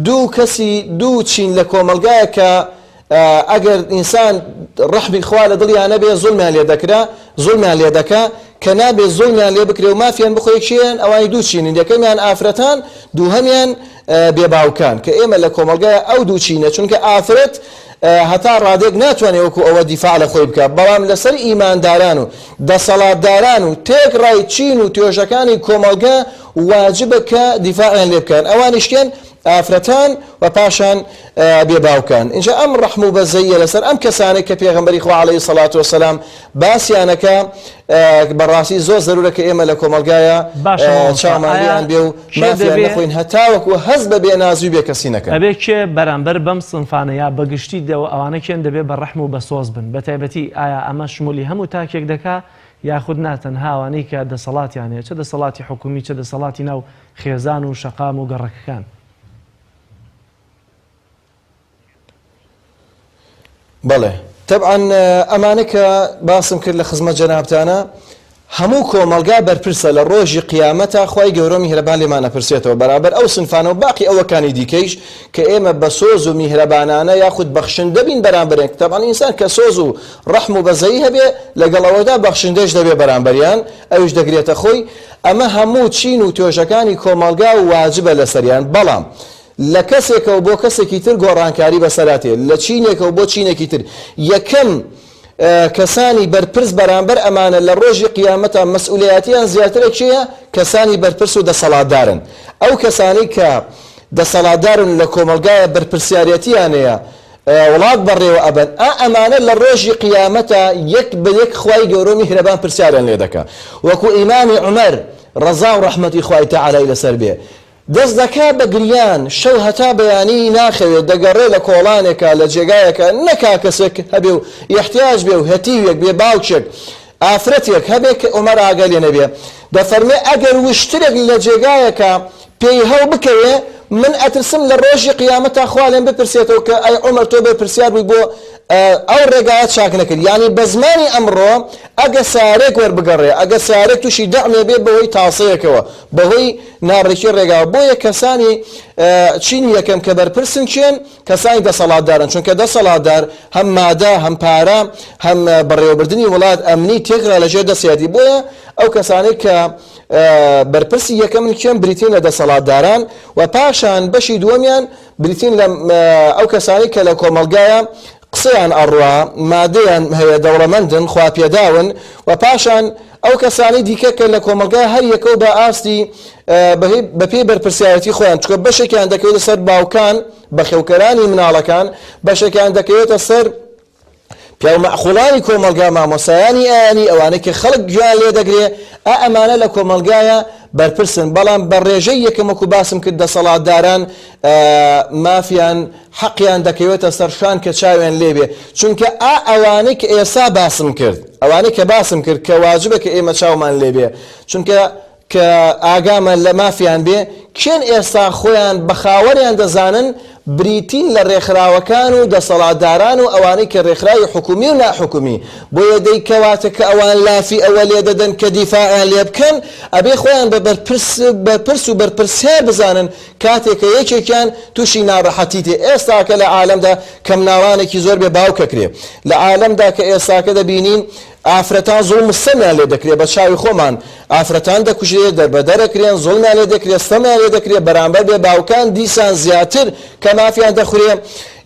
دوو کەسی دوو چین لە کۆمەلگایە کە ئەگەر ئینسان ڕەحمی خوا لە دڵیان نەبێ زوڵمیان لێ دەکرا زوڵمیان لێ دەکا کە نابێ زوڵمیان لێ بکرێ و مافیان بخۆی چیان ئەوانی دوو چینن یەکەمیان ئافرەتان دووهەمیان بێباوکان کە ئێمە لە کۆمەلگایە ئەو دوو چینە چونکە ئافرەت هەتا ڕادێک ناتوانێت وەکو ئەوە دیفاع لە خۆی بکات بەڵام لەسەر ئیمانداران و دەسەڵاتداران و تێکڕای چین و توێژەکانی کۆمەلگا واجبە کە دیفاعیان لێ بکەن ئەوانیشکێن ئافرەتان و پاشان بێباوکان اینجا ئەم ڕەحم و بەزەیە لەسەر ئەم کەسانێک کە پێغەمبەری خوا عەلەیهی سەڵات وەسەلام باسییانەکە بەڕاستی زۆر زەرورە کە ئێمە لە کۆمەلگایە چاوماریان بێ و مافیان نەخۆین هەتاوەکو هەز بە بێنازوی بێ کەسی نەکەن ئەبێ کێ بەرامبەر بەم سنفانە یا بەگشتی دەوە ئەوانە کێن دەبێت بە ڕەحم و بە سۆز بن بە تایبەتی ئایا ئەمە شمولی هەموو تاکێک دەکا یاخود ناتەنها ئەوانەی کە دەسەڵاتیانەیە چه دەسەڵاتی حکومی چه دەسەڵاتی ناو خێزان و شەقام و گەڕەکەکان بەڵێ طبعا ئەمانە کە باسم کرد لە خزمەت جەنابتانە هەموو کۆمەلگا بەرپرسە لە ڕۆژی قیامەتە خوای گەورە میهرەبان لێمان ئەپرسێتەوە بەرامبەر ئەو سنفانە و باقی ئەوەکانی دیکەیش کە ئێمە بە سۆز و میهرەبانانە یاخود بەخشندە بین بەرامبەرێک طبعا ئینسان کە سۆز و ڕەحم و بەزەیی هەبێ لەگەڵەوەدا بەخشندەش دەبێ بەرامبەریان ئەوش دەگرێتە خۆی ئەمە هەموو چین و توێژەکانی کۆمەلگا و واجبە لەسەریان بەڵام لە کەسێکەوە بۆ کەسێکی تر گۆڕانکاری بەسەراتێ لە چینێکەوە بۆ چینێکی تر یەکەم کەسانی بەرپرس بەرامبەر ئەمانە لە ڕۆژی قیامەتە مەسئولیەتیان زیاترە چییە کەسانی بەرپرس و دەسەڵاتدارن ئەو کەسانی کە دەسەڵاتدارن لە کۆمەلگایە بەرپرسیارەتیانەیە وڵات بەڕێوە ئەبەن ئەمانە لە ڕۆژی قیامەتە یەک بە یەک خوای گەورە میهرەبان پرسیاریان لێ دەکا وەکو ئیمامی عومەر ڕەزا و ڕەحمەتی خوای تەعالای لەسەر بێ دەست دەکا بە گریان شەو هەتا بەیانی ناخەوێت دەگەڕێ لە کۆڵانێکە لە جێگایەکە نەکا کەسێک هەبێ و احتیاج بێ و هەتیوێک بێ باوچێک ئافرەتێک هەبێ کە عومەر ئاگا لێ نەبێ دەفەرمێ ئەگەر وشترێک لە جێگایەکە پێی هەڵ بکەوێ من ئەترسم لە ڕۆژی قیامەتە خوا لێم بپرسێتەوە کە ئەی عومەر تۆ بێ پرسیار بووی بۆ ئەو ڕێگایەت چاک نەکرد یعنی بە زمانی ئەمڕۆ ئەگە سارێک وەربگەڕێ ئەگە سارێک تووشی دەعمێ بێ بەهۆی تاسەیەکەوە بەهۆی ناڕێکی ڕێگاوە بۆیە کەسانی چینی یەکەم کە بەرپرسن چێن کەسانی دەسەڵاتدارن چونکە دەسەڵاتدار هەم مادە هەم پارە هەم بەڕێوەبردننی وڵات ئەمنی تێکرا لەژێر دەسیاتی بۆیە ئەو کەسانێک کە بەرپرسی یەکەم چێن بریتین لە دەسەڵاتداران و پاشان بەشی دووەمیان بریتین لە ئەو کەسانی کە لە کۆمەلگایە قسەیان ئەڕوا مادەیان هەیە دەوڵەمەندن خوا پێداون و پاشان ئەو کەسانی دیکە کە لە کۆمەلگای هەر یەکەو بە ئاستی بە پێی بەرپرسیارەتی خۆیان چکە بەشێکیان دەکەوێتە سەر باوکان بە خێوکەرانی مناڵەکان بەشێکیان دەکەوێتە سەر پیامەخوڵانی کۆمەلگا مامۆسایانی ئایانی ئەوانەی کە خەڵک گویان لێ دەگرێ ئەمانە لە کۆمەلگایە بەرپرسن بەڵام بەڕێژەی یەکەمەکو باسم کرد دەسەڵاتداران مافیان حەقیان دەکەوێتە سەرشان کە چاویان لێبێ چونکە ئەوانەی کە ئێستا باسم کرد ئەوانەی کە باسم کرد کە واجبە کە ئێمە چاومان لێبێ چونکە کە ئاگامان لە مافیان بێ کێن ئێستا خۆیان بە خاوەریان دەزانن بریتین لە ڕێکخراوەکان و دەسەڵاتداران و ئەوانەی کە ڕێکخراوی حکومی و ناحکومی بۆیە دەیکەواتە کە ئەوان لافی ئەوە لێ دەدەن کە دیفاعیان لێ بکەن ئەبێ خۆیان بە بەرپرس و بەرپرسیار بزانن کاتێککە یەکێکیان تووشی ناڕەحەتی تێ ئێستاکە لە عالەمدا کە مناڵانێکی زۆر بێ باوکەکرێ لە عالەمدا کە ئێستاکە دەبینین ئافرەتان زوڵم سەمیان لێ دەکرێت بە چاوی خۆمان ئافرەتان دەکوژێت دەربەدەرەکرێن زوڵمیان لێ دەکرێت سەمیان لێ دەکرێت بەرامبەر بێ باوکان دیسان زیاتر کە مافیان دەخورێ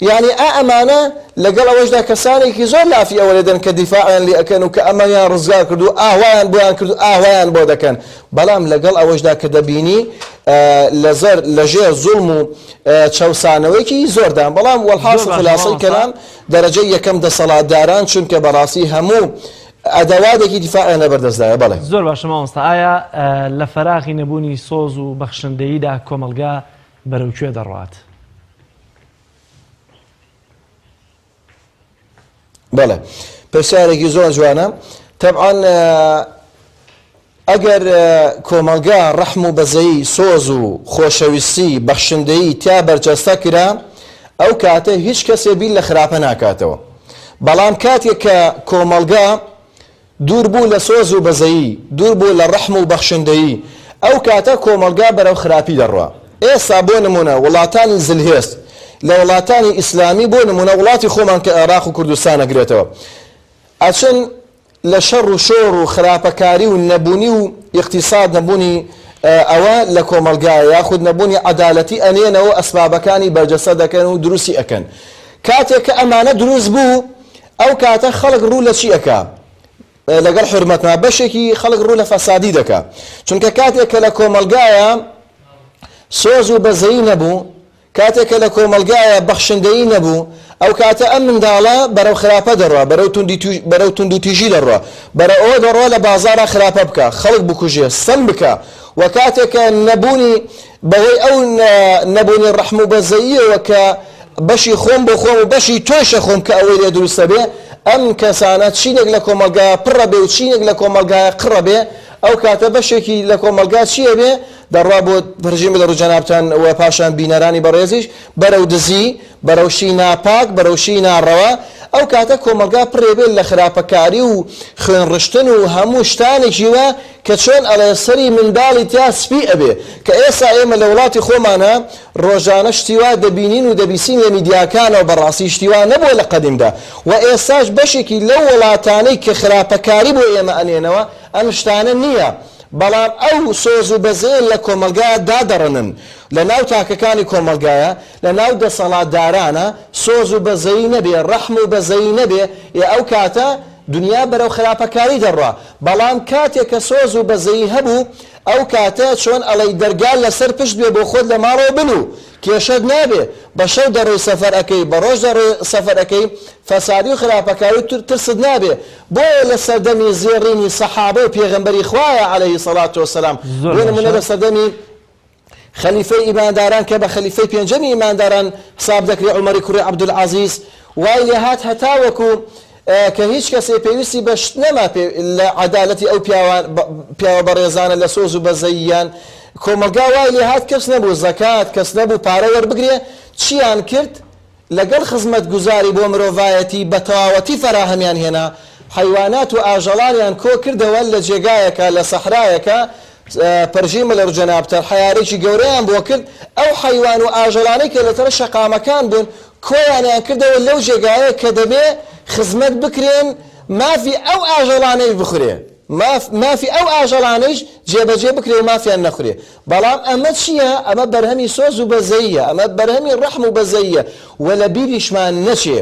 یعنی ئەمانە لەگەڵ ئەوەشدا کەسانێکی زۆر لافی ئەوە لێدەن کە دیفاعیان لێ ئەکەن و کە ئەمەیان ڕزگار کرد و ئاوایان بۆیان کرد و ئاوایان بۆ دەکەن بەڵام لەگەڵ ئەوەشدا کە دەبینی لەژێر زوڵم و چەوسانەوەیکی زۆردان بەڵام وەڵحاصل خلاصەی کەلام دەرەجەی یەکەم دەسەڵاتداران چونکە بەڕاستی هەموو ئەدەواتێکی دیفاعیان لەبەردەستدایە بەڵێ زۆر باشە مامۆستا ئایا لە فەراخی نەبوونی سۆز و بەخشندەییدا کۆمەلگا بەرەوکوێ دەڕوات بەڵێ پرسیارێکی زۆر جوانە طبعا ئەگەر کۆمەلگا ڕەحم و بەزەیی سۆز و خۆشەویستی بەخشندەیی تا بەرجەستە کرا ئەو کاتە هیچ کەسێ بیر لە خراپە ناکاتەوە بەڵام کاتێک کە کۆمەلگا دوور بوو لە سۆز و بەزەیی دوور بوو لە ڕەحم و بەخشندەیی ئەو کاتە کۆمەلگا بەرەو خراپی دەڕوا. ئێستا بۆ نمونە وڵاتانی زلهێست لە وڵاتانی ئیسلامی بۆ نمونە وڵاتی خۆمان کە عێراق و کوردستان ئەگرێتەوە ئەچن لە شەڕ و شۆڕ و خراپەکاری و نەبوونی و اقتصاد نەبوونی ئەوە لە کۆمەلگایە یاخود نەبوونی عەدالەتی ئەنێنەوە ئەسبابەکانی بەرجەسە دەکەن و دروستی ئەکەن. کاتێک کە ئەمانە دروست بوو ئەو کاتە خەڵک ڕوو لە چی ئەکا؟ لەگەڵ حرمەتنا بەشێکی خەڵک ڕوو لە فەسادی دەکا. چونکە کاتێک کە لە کۆمەلگایە سۆز و بەزەیی نەبوو، کاتێک کە لە کۆمەلگایە بەخشندەیی نەبوو، ئەو کاتە ئەم منداڵە بەرەو خراپە دەڕوا، بەرەو توندوتیژی دەڕوا، بەرە ئەوە دەڕوا لە بازارە خراپە بکە، خەڵک بکوژێ، سەم بکە. و کاتێک کە نەبوونی بەوەی ئەو نەبوونی ڕەحم و بەزەییەوە کە بەشی خۆم بۆ خۆم و بەشی تۆشە خۆم کە ئەوەی لێ دروستە بێ، ئەم کەسانە چینێک لە کۆمەلگایە پڕە بێ و چینێک لە کۆمەلگایە قڕە بێ، ئەو کاتە بەشێکی لە کۆمەلگا چییە بێ؟ دەڕوا بۆ پرژیم لە ڕووجەنابتان و پاشان بینەرانی بەڕێزیش بەرەو دزی، بەرەوشی ناپاک، بەرەوشی ناڕەوە. ئەو کاتە کۆمەلگا پڕێ بێت لە خراپەکاری و خوێنڕشتن و هەموو شتانێکی وە کە چۆن ئەڵێ سەری منداڵی تیا سپی ئەبێ، کە ئێستا ئێمە لە وڵاتی خۆمانە ڕۆژانە شتیوا دەبینین و دەبیسین لە میدیاکانەوە بەڕاستی شتیوا نەبووە لە قەدیمدا. و ئێستاش بەشێکی لەو وڵاتانەی کە خراپەکاری بۆ ئێمە ئەنێنەوە ئەم شتانە نییە، بەڵام ئەو سۆز و بەزەیە لە کۆمەلگایە دادەڕنن، لە ناو تاکەکانی کۆمەلگایە، لە ناو دەسەڵاتدارانە سۆز و بەزەیی نەبێ، ڕەحم و بەزەیی نەبێ، ئەو کاتە دنیا بەرەو خراپەکاری دەڕوا. بەڵام کاتێک کە سۆز و بەزەیی هەبوو ئەو کاتە چۆن ئەڵەی دەرگال لەسەر پشت بێ بۆ خۆت لە ماڵەوە بن و کێشەت نابێ، بە شەو دەڕۆی سەفەر ئەەکەی، بە ڕۆژ دەڕۆی سەفەر ئەەکەی، فەسادی و خراپەکاری ترست نابێ. بۆیە لە سەردەمی زێڕینی سەحابە و پێغەمبەری خوایە عەلەیهی سەڵات وەسەلام، بۆ نمونە لە سەردەمی خەلیفەی ئیمانداران کە بە خەلیفەی پێنجەمی ئیمانداران حساب دەکرێت عومەری کوڕی عەبدولعەزیز، وای لێ هات هەتاوەکو کە هیچ کەسێ پێویستی بە شت نەما لە عەدالەتی ئەو پیاوە بەڕێزانە لە سۆز و بەزەییان. کۆمەلگا وای لێ هات کەس نەبوو زەکات، کەس نەبوو پارە وەربگرێ، چیان کرد؟ لەگەڵ خزمەت گوزاری بۆ مرۆڤایەتی بە تەواوەتی فەراهەمیان هێنا، حەیوانات و ئاژەڵانیان کۆ کردەوە لە جێگایەکە لە سەحرایەکە، پەرژیمە لە ڕووجەنابتە حەیارێکی گەورەیان بۆ کرد. ئەو حەیوان و ئاژەڵانەی کە لەتەرە شەقامەکان بوون کۆیانیان کردەوە لەو جێگایە کە دەبێ خزمەت بکرێن مافی ئەو ئاژەڵانەی بخورێ، مافی ئەو ئاژەڵانەیش جێبەجێ بکرێ و مافیان نەخورێ. بەڵام ئەمە چییە؟ ئەمە بەرهەمی سۆز و بەزەییە، ئەمە بەرهەمی ڕەحم و بەزەییە و لە بیریشمان نەچێ.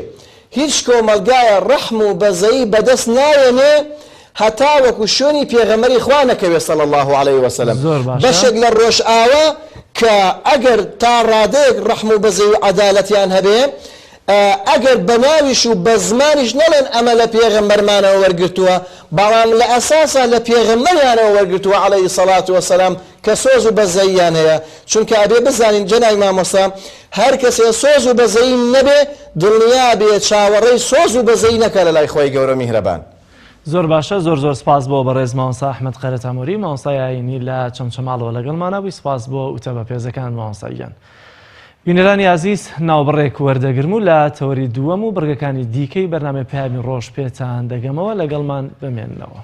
هیچ کۆمەلگایە ڕەحم و بەزەیی بەدەست ناوێنێ هەتا وەکو شوێنی پێغەمبەری خوا نەکەوێت صلی الله علیه وسلم. بەشێک لە ڕۆژ ئاوە کە ئەگەر تا ڕادەیەک ڕەحم و بەزەیی و عەدالەتیان هەبێ، ئەگەر بەناویش و بە زمانیش نەڵێن ئەمە لە پێغەمبەرمانەوە وەرگرتووە، بەڵام لە ئەساسا لە پێغەمبەریانەوە وەرگرتووە عەلەیهی سەڵات وەسەلام کە سۆز و بەزەییان هەیە. چونکە ئەبێ بزانین جەناب مامۆستا، هەر کەسێ سۆز و بەزەیی نەبێ دڵنیا بێ چاوەڕێی سۆز و بەزەیی نەکە لە لای خۆی گەورە میهرەبان. زۆر باشە، زۆر سپاس بۆ بەڕێز مامۆستا ئەحمەد قەرەتامووری، مامۆستای ئاینی لە چەمچەماڵەوە لەگەڵمانە بووی. سپاس بۆ وتە بە پێزەکان مامۆستاییان. بینەرانی عزیز، ناوبڕێک وەردەگرم و لە تەوەری دووەم و بەرگەکانی دیکەی بەرنامەی پەیامی ڕۆژ پێتان دەگەمەوە، لەگەڵمان بمێننەوە.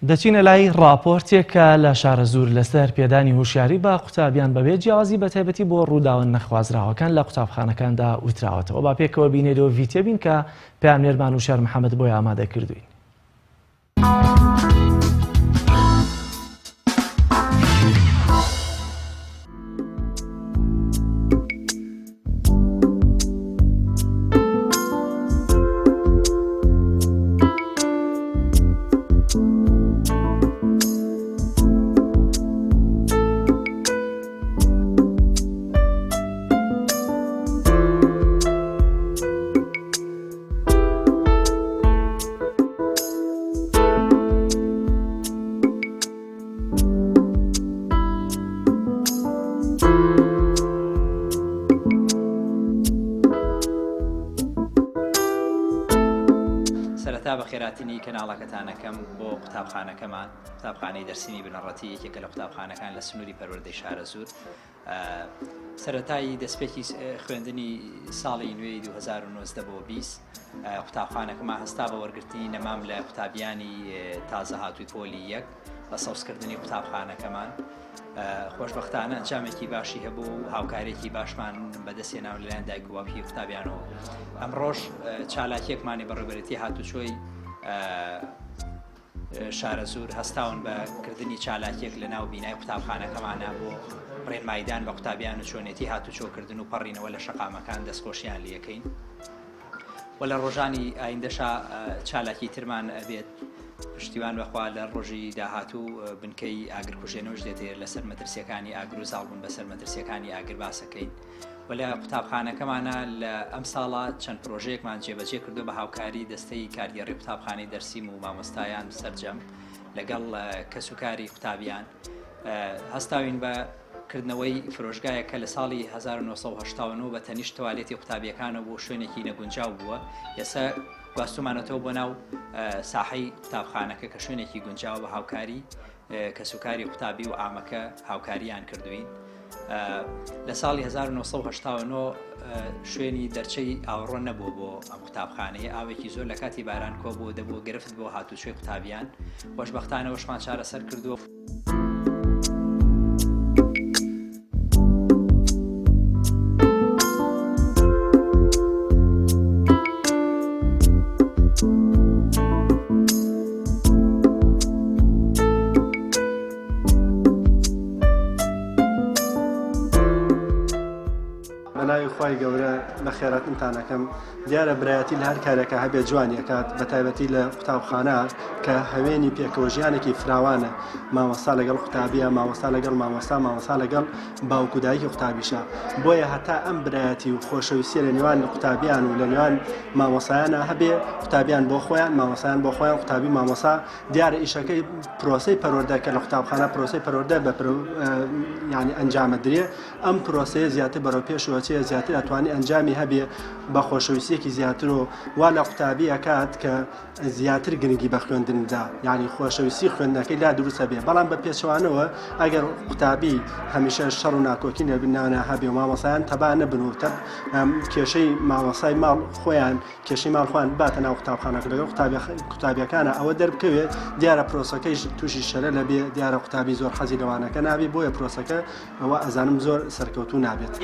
دەچینە لای راپۆرتێک کە لە شارە زوور لەسەر پێدانی هوشیاری بە قوتابیان بەبێ جیاوازی بە تایبەتی بۆ ڕووداوە نەخوازراوەکان لە قوتابخانەکاندا وتراوەتەوە. با پێکەوە بینێرەوە ڤیدیۆ بین کە پەیامنێرمان وشار محەممەد بۆی ئامادە کردوین. خێراتنی کەناڵەکەتانەکەم بۆ قوتابخانەکەمان قوتابخانەی دەرسینی بنەڕەتی یەکێکە لە قوتابخانەکان لە سنووری پەروەردەی شارەزور سەرەتایی دەستپێکی خوێندنی ساڵی نوێی 2019 بۆ 20 قوتابخانەکەمان هەستا بە وەرگرتنی نەمام لە قوتابیانی تازە هاتووی پۆلی یەک بە سەوزکردنی قوتابخانەکەمان خۆشبەختانە ئەنجامێکی باشی هەبوو و هاوکارێکی باشمان بەدەستێناو لەلایەن دایک و باوکی قوتابیانەوە ئەمڕۆژ چالاکیەکمانی بەڕێوەبەرەتی هاتوچۆی شارەزور هەستاون بەکردنی چالاکیەک لە ناو بینای قوتابخانەکەمانە بۆ ڕێنمایدان بە قوتابیان و چۆنێتی هاتوچۆکردن و پەڕینەوە لە شەقامەکان دەستخۆشیان لەکەین و لە ڕۆژانی ئایندەشا چالاکی ترمان بێت پشتیوان بەخوا لە ڕۆژی داهاتوو بنکەی ئاگرکوژێنەوەش دێتێت لەسەر مەترسیەکانی ئاگر و زاڵبوون بەسەر مەترسیەکانی ئاگر باسەکەین و لە قوتابخانەکەمانە لە ئەم ساڵە چەند پرۆژەیەکمان جێبەجێ کردو بە هاوکاری دەستەی کاریگەڕی قوتابخانەی دەرسیم و مامۆستایان سەرجەم لەگەڵ کەسوکاری قوتابیان هەستاوین بە کردنەوەی فرۆژگایەکە لە ساڵی 1970 بە تەنیشت توالێتی قوتابیەکانە بۆ شوێنێکی نەگونجاو بووە ئێستا گواستومانەتەوە بۆ ناو ساحەی قوتابخانەکە کە شوێنێکی گونجاو بە هاوکاری کەسوکاری قوتابی و ئامەکە هاوکاریان کردوین لە ساڵی 1970 شوێنی دەرچەی ئاوڕۆ نەبوو بۆ ئەم قوتابخانەیە ئاوێکی زۆر لە کاتی باران کۆ بۆ دەبوو گرفت بۆ هاتوچۆی قوتابیان خۆشبەختانەوەشمان چارەسەر کردووە. خی گەورە لە خێراتتانەکەم دیارە برایەتی لە هەر کارێکە هەبێ جوانیەکات بە تایبەتی لە قوتابخانە کە هەوێنی پێکەوەژیانێکی فراوانە مامۆستا لەگەڵ قوتابیە مامۆستا لەگەڵ مامۆستا لەگەڵ باوکودایکی قوتابیشە بۆیە هەتا ئەم برایەتی و خۆشەویستی لە نێوان قوتابیان و لە نێوان مامۆسایانە هەبێ قوتابیان بۆ خۆیان مامۆسایان بۆ خۆیان قوتابی مامۆسا دیارە ئیشەکەی پرۆسەی پەروەردەکە لە قوتابخانە پرۆسەی پەروەردە بە ینی ئەنجامە درێ ئەم پرۆسەیە زیاتر بەرەو پێشوەچێ زیاتر ئەتوانی ئەنجامی هەبێ بە خۆشەویستێکی زیاتر و وا لە قوتابی ئەکات کە زیاتر گرنگی بە خوێندندا یعنی خۆشەویستی خوێندنەکەی لا دروستە بێ بەڵام بە پێچوانەوە ئەگەر قوتابی هەمیشە شەڕ و ناکۆکی نەبنانە هەبێ و مامۆسایان تەبان نەبن و کێشەی مامۆسای ماڵ خۆیان کێشەی ماڵ خۆیان باتە ناو قوتابخانەکە لەگەڵ قوتابیەکانە ئەوە دەربکەوێ دیارە پرۆسەکەی تووشی شەرە لەبێ دیارە قوتابی زۆر حەزی لەوانەکە نابێ بۆیە پرۆسەکە ئەوە ئەزانم زۆر سەرکەوتوو نابێت.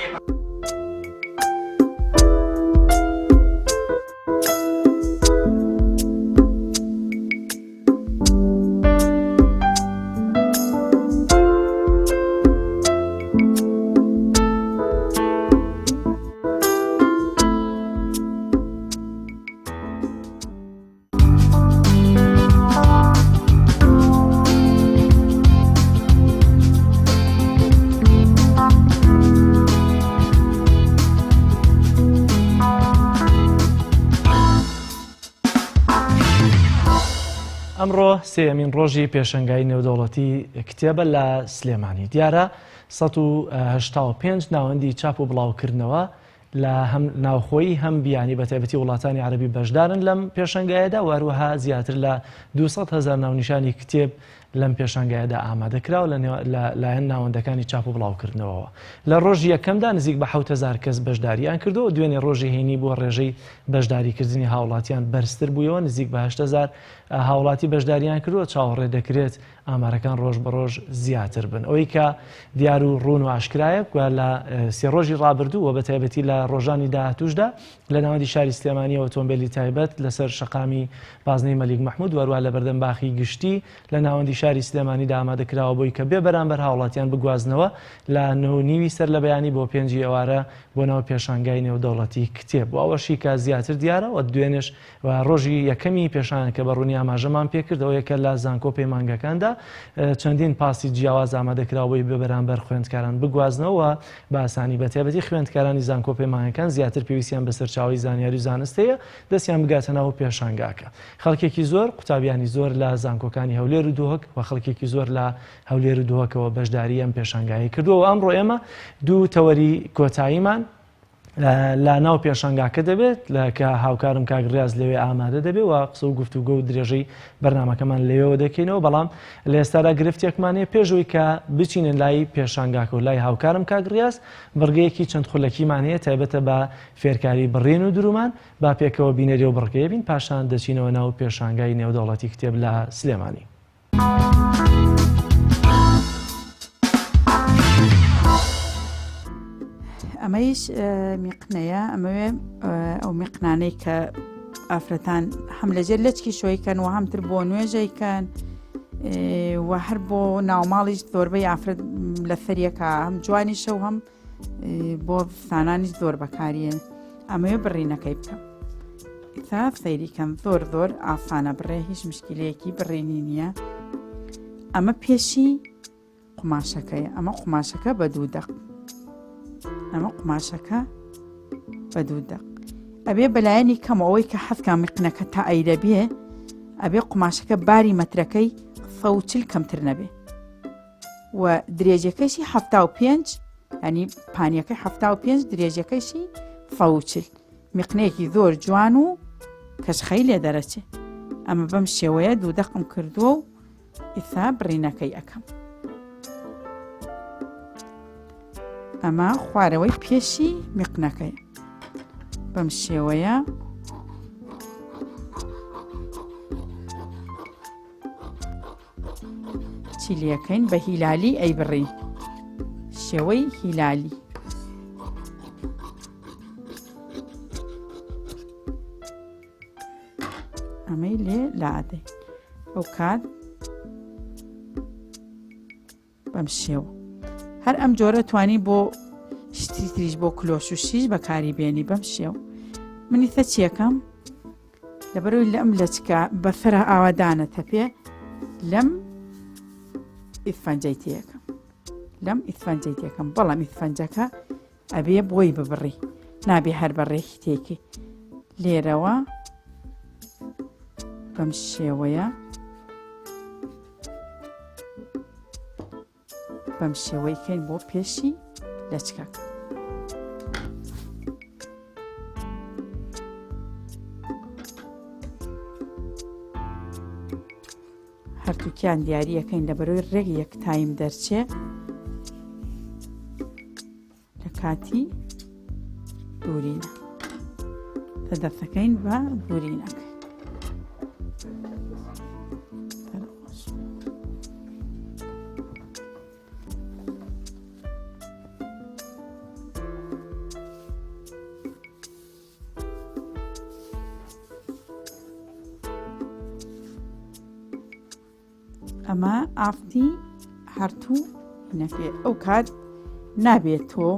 ئەمڕۆ سێمین ڕۆژی پێشەنگای نێودەوڵەتی کتێبە لە سلێمانی دیارە 185 ناوەندی چاپ و بڵاوکردنەوە لە هەم ناوخۆیی هەم بیانی بە تایبەتی وڵاتانی عەرەبی بەشدارن لەم پێشەنگایەدا وەروەها زیاتر لە 200,000 ناونیشانی کتێب لەم پێشەنگایەدا ئامادەکراوە لایەن ناوەندەکانی چاپ و بڵاوکردنەوە لە ڕۆژی یەکەمدا نزیک بە 7,000 کەس بەشداریان کردەوە دوێنێ ڕۆژی هێنی بۆ ڕێژەی بەشداریکردنی هاوڵاتیان بەرزتر بوویەوە نزیک بە 8,000 هاوڵاتی بەشداریان کردووە چاوەڕێ دەکرێت ئامارەکان ڕۆژ بە ڕۆژ زیاتر بن ئەوەی کە دیار و ڕوون و ئاشکرایە لە سێ ڕۆژی ڕابردووە بە تایبەتی لە ڕۆژانی داهاتووشدا لە ناوەندی شاری سلێمانی ئۆتۆمبیلی تایبەت لەسەر شەقامی بازنەی مەلیک مەحموود وەروە لە بەردەم باخی گشتی لە ناوەندی شاری سلێمانیدا ئامادەکراوە بۆی کە بێ بەرامبەر هاوڵاتیان بگوازنەوە لە 9.5 سەر لە بەیانی بۆ 5 ئێوارە بۆ ناو پێشانگای نێودەوڵەتی کتێب و ئەوەشی کە زیاتر دیارە و دوێنێش و ڕۆژی یەکەمی پێشانەکە بە ڕوونی ئاماژەمان پێکردەوە یەکە لە زانکۆ پەیمانگەکاندا چەندین پاسی جیاواز ئامادەکراوەی بێ بەرامبەر خوێندکاران بگوازنەوە بە ئاسانی بە تایبەتی خوێندکارانی زانکۆ پەیمانەکان زیاتر پێویستیان بە سەرچاوی زانیاری و زانستەیە دەستیان بگاتە ناو پێشانگاکە خەڵکێکی زۆر قوتابیانی زۆر لە زانکۆکانی هەولێر و دووهۆک و خەڵکێکی زۆر لە هەولێر و دووهۆکەوە بەشداری ئەم پێشانگایی کردووە و ئەمڕۆ ئێمە دوو تەوەری کۆتاییمان لە ناو پێشنگاکە دەبێت کە هاوکارم کاگڕاز لەوێ ئامادە دەبێت و قسە و گفتوگۆ و درێژەی بەرنمەکەمان لەوێەوە دەکەینەوە بەڵام لە ئێستادا گرفتێکمانەیە پێشەوەی کە بچینە لای پێشنگاکە و لای هاوکارم کاگڕاز بڕگەیەکی چەند خولەکیمانەیە تایبەتە بە فێرکاری بڕێن و درومان با پێکەوە بینەری و بڕگەیە بین پاشان دەچینەوە ناو پێشانگای نێودەوڵەتی کتێب لە سلێمانی. ئەمەیش میقنەیە ئەمەوێ ئەو میقنانەی کە ئافرەتان هەم لەجێر لەچکی شۆیکەن و هەمتر بۆ نوێژەیکەن و هەر بۆ ناوماڵیش زۆربەی ئافرەت لە فەریەکە هەم جوانی شەو هەم بۆ فستانانیش زۆر بەکاریە ئەمەوێ بڕینەکەی بکەم تا سەیریکەم زۆر ئاسانە بڕێ هیچ مشکلەیەکی بڕێنی نییە. ئەمە پێشی قماشەکەیە ئەمە قماشەکە بە 2 دەق ئەمە قماشەکە بە 2 دەق ئەبێ بەلایەنی کەمەوەی کە حەزکە میقنەکە تا ئەیرە بێ ئەبێ قماشەکە باری مەترەکەی 140 کەمتر نەبێ و درێژەکەیشی 75 ینی پانیەکەی 75 درێژەکەیشی 140 میقنەیەکی زۆر جوان و کەشخەی لێ دەرەچێ. ئەمە بەم شێوەیە 2 دەقم کردووە و ئیسا بڕینەکەی ئەەکەم. ئەمە خوارەوەی پێشی میقنەکەی بەم شێوەیە چیلیەکەین بە هیلالی ئەی بڕی شێوەی هیلالی. ئەمەی لێ لادەی ئەو کات بەم شێوە هەر ئەم جۆرە توانی بۆ شتی تریش بۆ کلۆش و شیش بەکاری بێنی بەم شێو. منیتە چیەکەم لەبەرەوەی لەم لەچکە بەفرە ئاوادانەتە پێ لەم ئیسفەنجەی تێیەکەم بەڵام ئیسفەنجەکە ئەبێ بۆی ببڕی نابێ هەر بەڕێکی تێکی لێرەوە بەم شێوەیە بەم شێوەیکەین بۆ پێشی لەچکەکە. هەردووکیان دیاریەکەین لەبەرەوەی ڕێک یەک تایم دەرچێ لە کاتی دوورینە کە دەستەکەین بە دوورینەکەی. ئەمە ئافتی هەرتوو نەکێ ئەو کات نابێت تۆ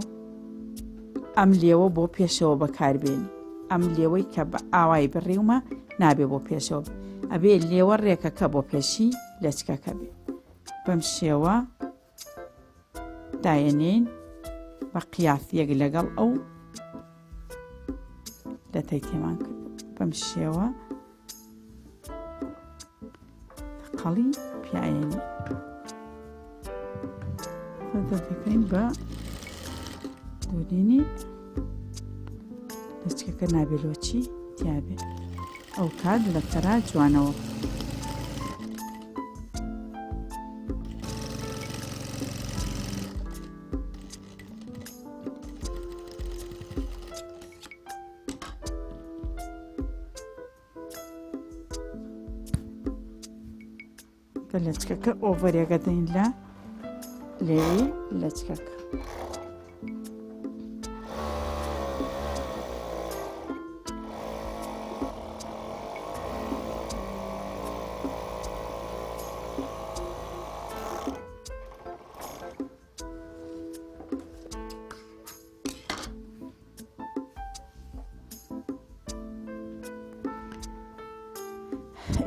ئەم لێوە بۆ پێشەوە بەکاربێنی ئەم لێوەی کە بە ئاوای بڕێومە نابێ بۆ پێشەوە ئەبێ لێوە ڕێکەکە بۆ پێشی لەچکەکە بێ. بەم شێوە داێنین بە قیافیەک لەگەڵ ئەو دەتەی تێمان کرد بەم شێوە قەڵی پیاێنی دەکەین بە دوورینی لەچکەکە نابێلۆچی تیابێ ئەو کات لە تەرا جوانەوە. لەچکەکە ئۆڤەرێگە دەین لە لێوی لەچکەکە.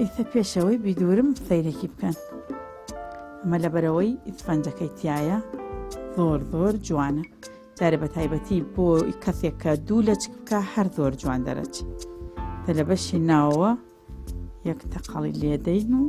ئیتە پێشەوەی بیدورم سەیرێکی بکەن. ئەمە لەبەرەوەی ئیسفەنجەکەی تایە زۆر جوانە دارە بە تایبەتی بۆ کەسێک کە دوو لەچک بکە هەر زۆر جوان دەرەچی. کە لە بەشی ناوەوە یەک تەقەڵی لێدەین و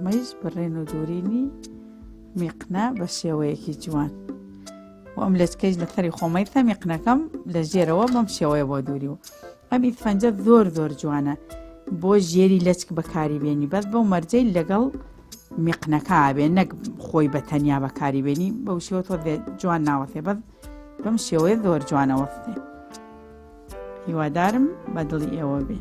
ئەمە هیچ بڕێن و دوورینی میقنە بە شێوەیەکی جوان و ئەم لەچکەیش لە تەری خۆمەیتە میقنەکەم لە ژێرەوە بەم شێوەیە بۆ دووری و ئەم ئیتفەنجە زۆر جوانە بۆ ژێری لەچک بەکاری بێنی بەس بەو مەرجەی لەگەڵ میقنەکە بێ نەک خۆی بە تەنیا بەکاری بێنی بەو شێوە تۆ جوان ناوەستێ بەس بەم شێوەیە زۆر جوانەوەستێ هیوادارم بە دڵی ئێوە بێ.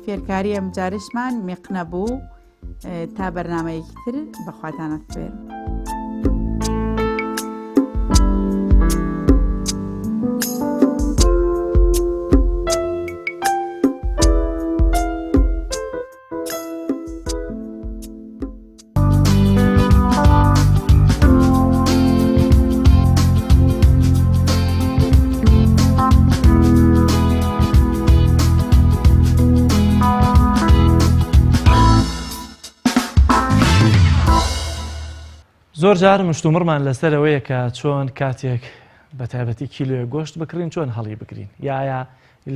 فێرکاری ئەم جارشمان میقنە بوو تا بەرنامەیەکی تر بەخواتانە سپێرم. زۆر جار مشتومڕمان لەسەرەوەیە کە چۆن کاتێک بە تایبەتی کیلۆیە گۆشت بکڕین چۆن هەڵی بگرین یاە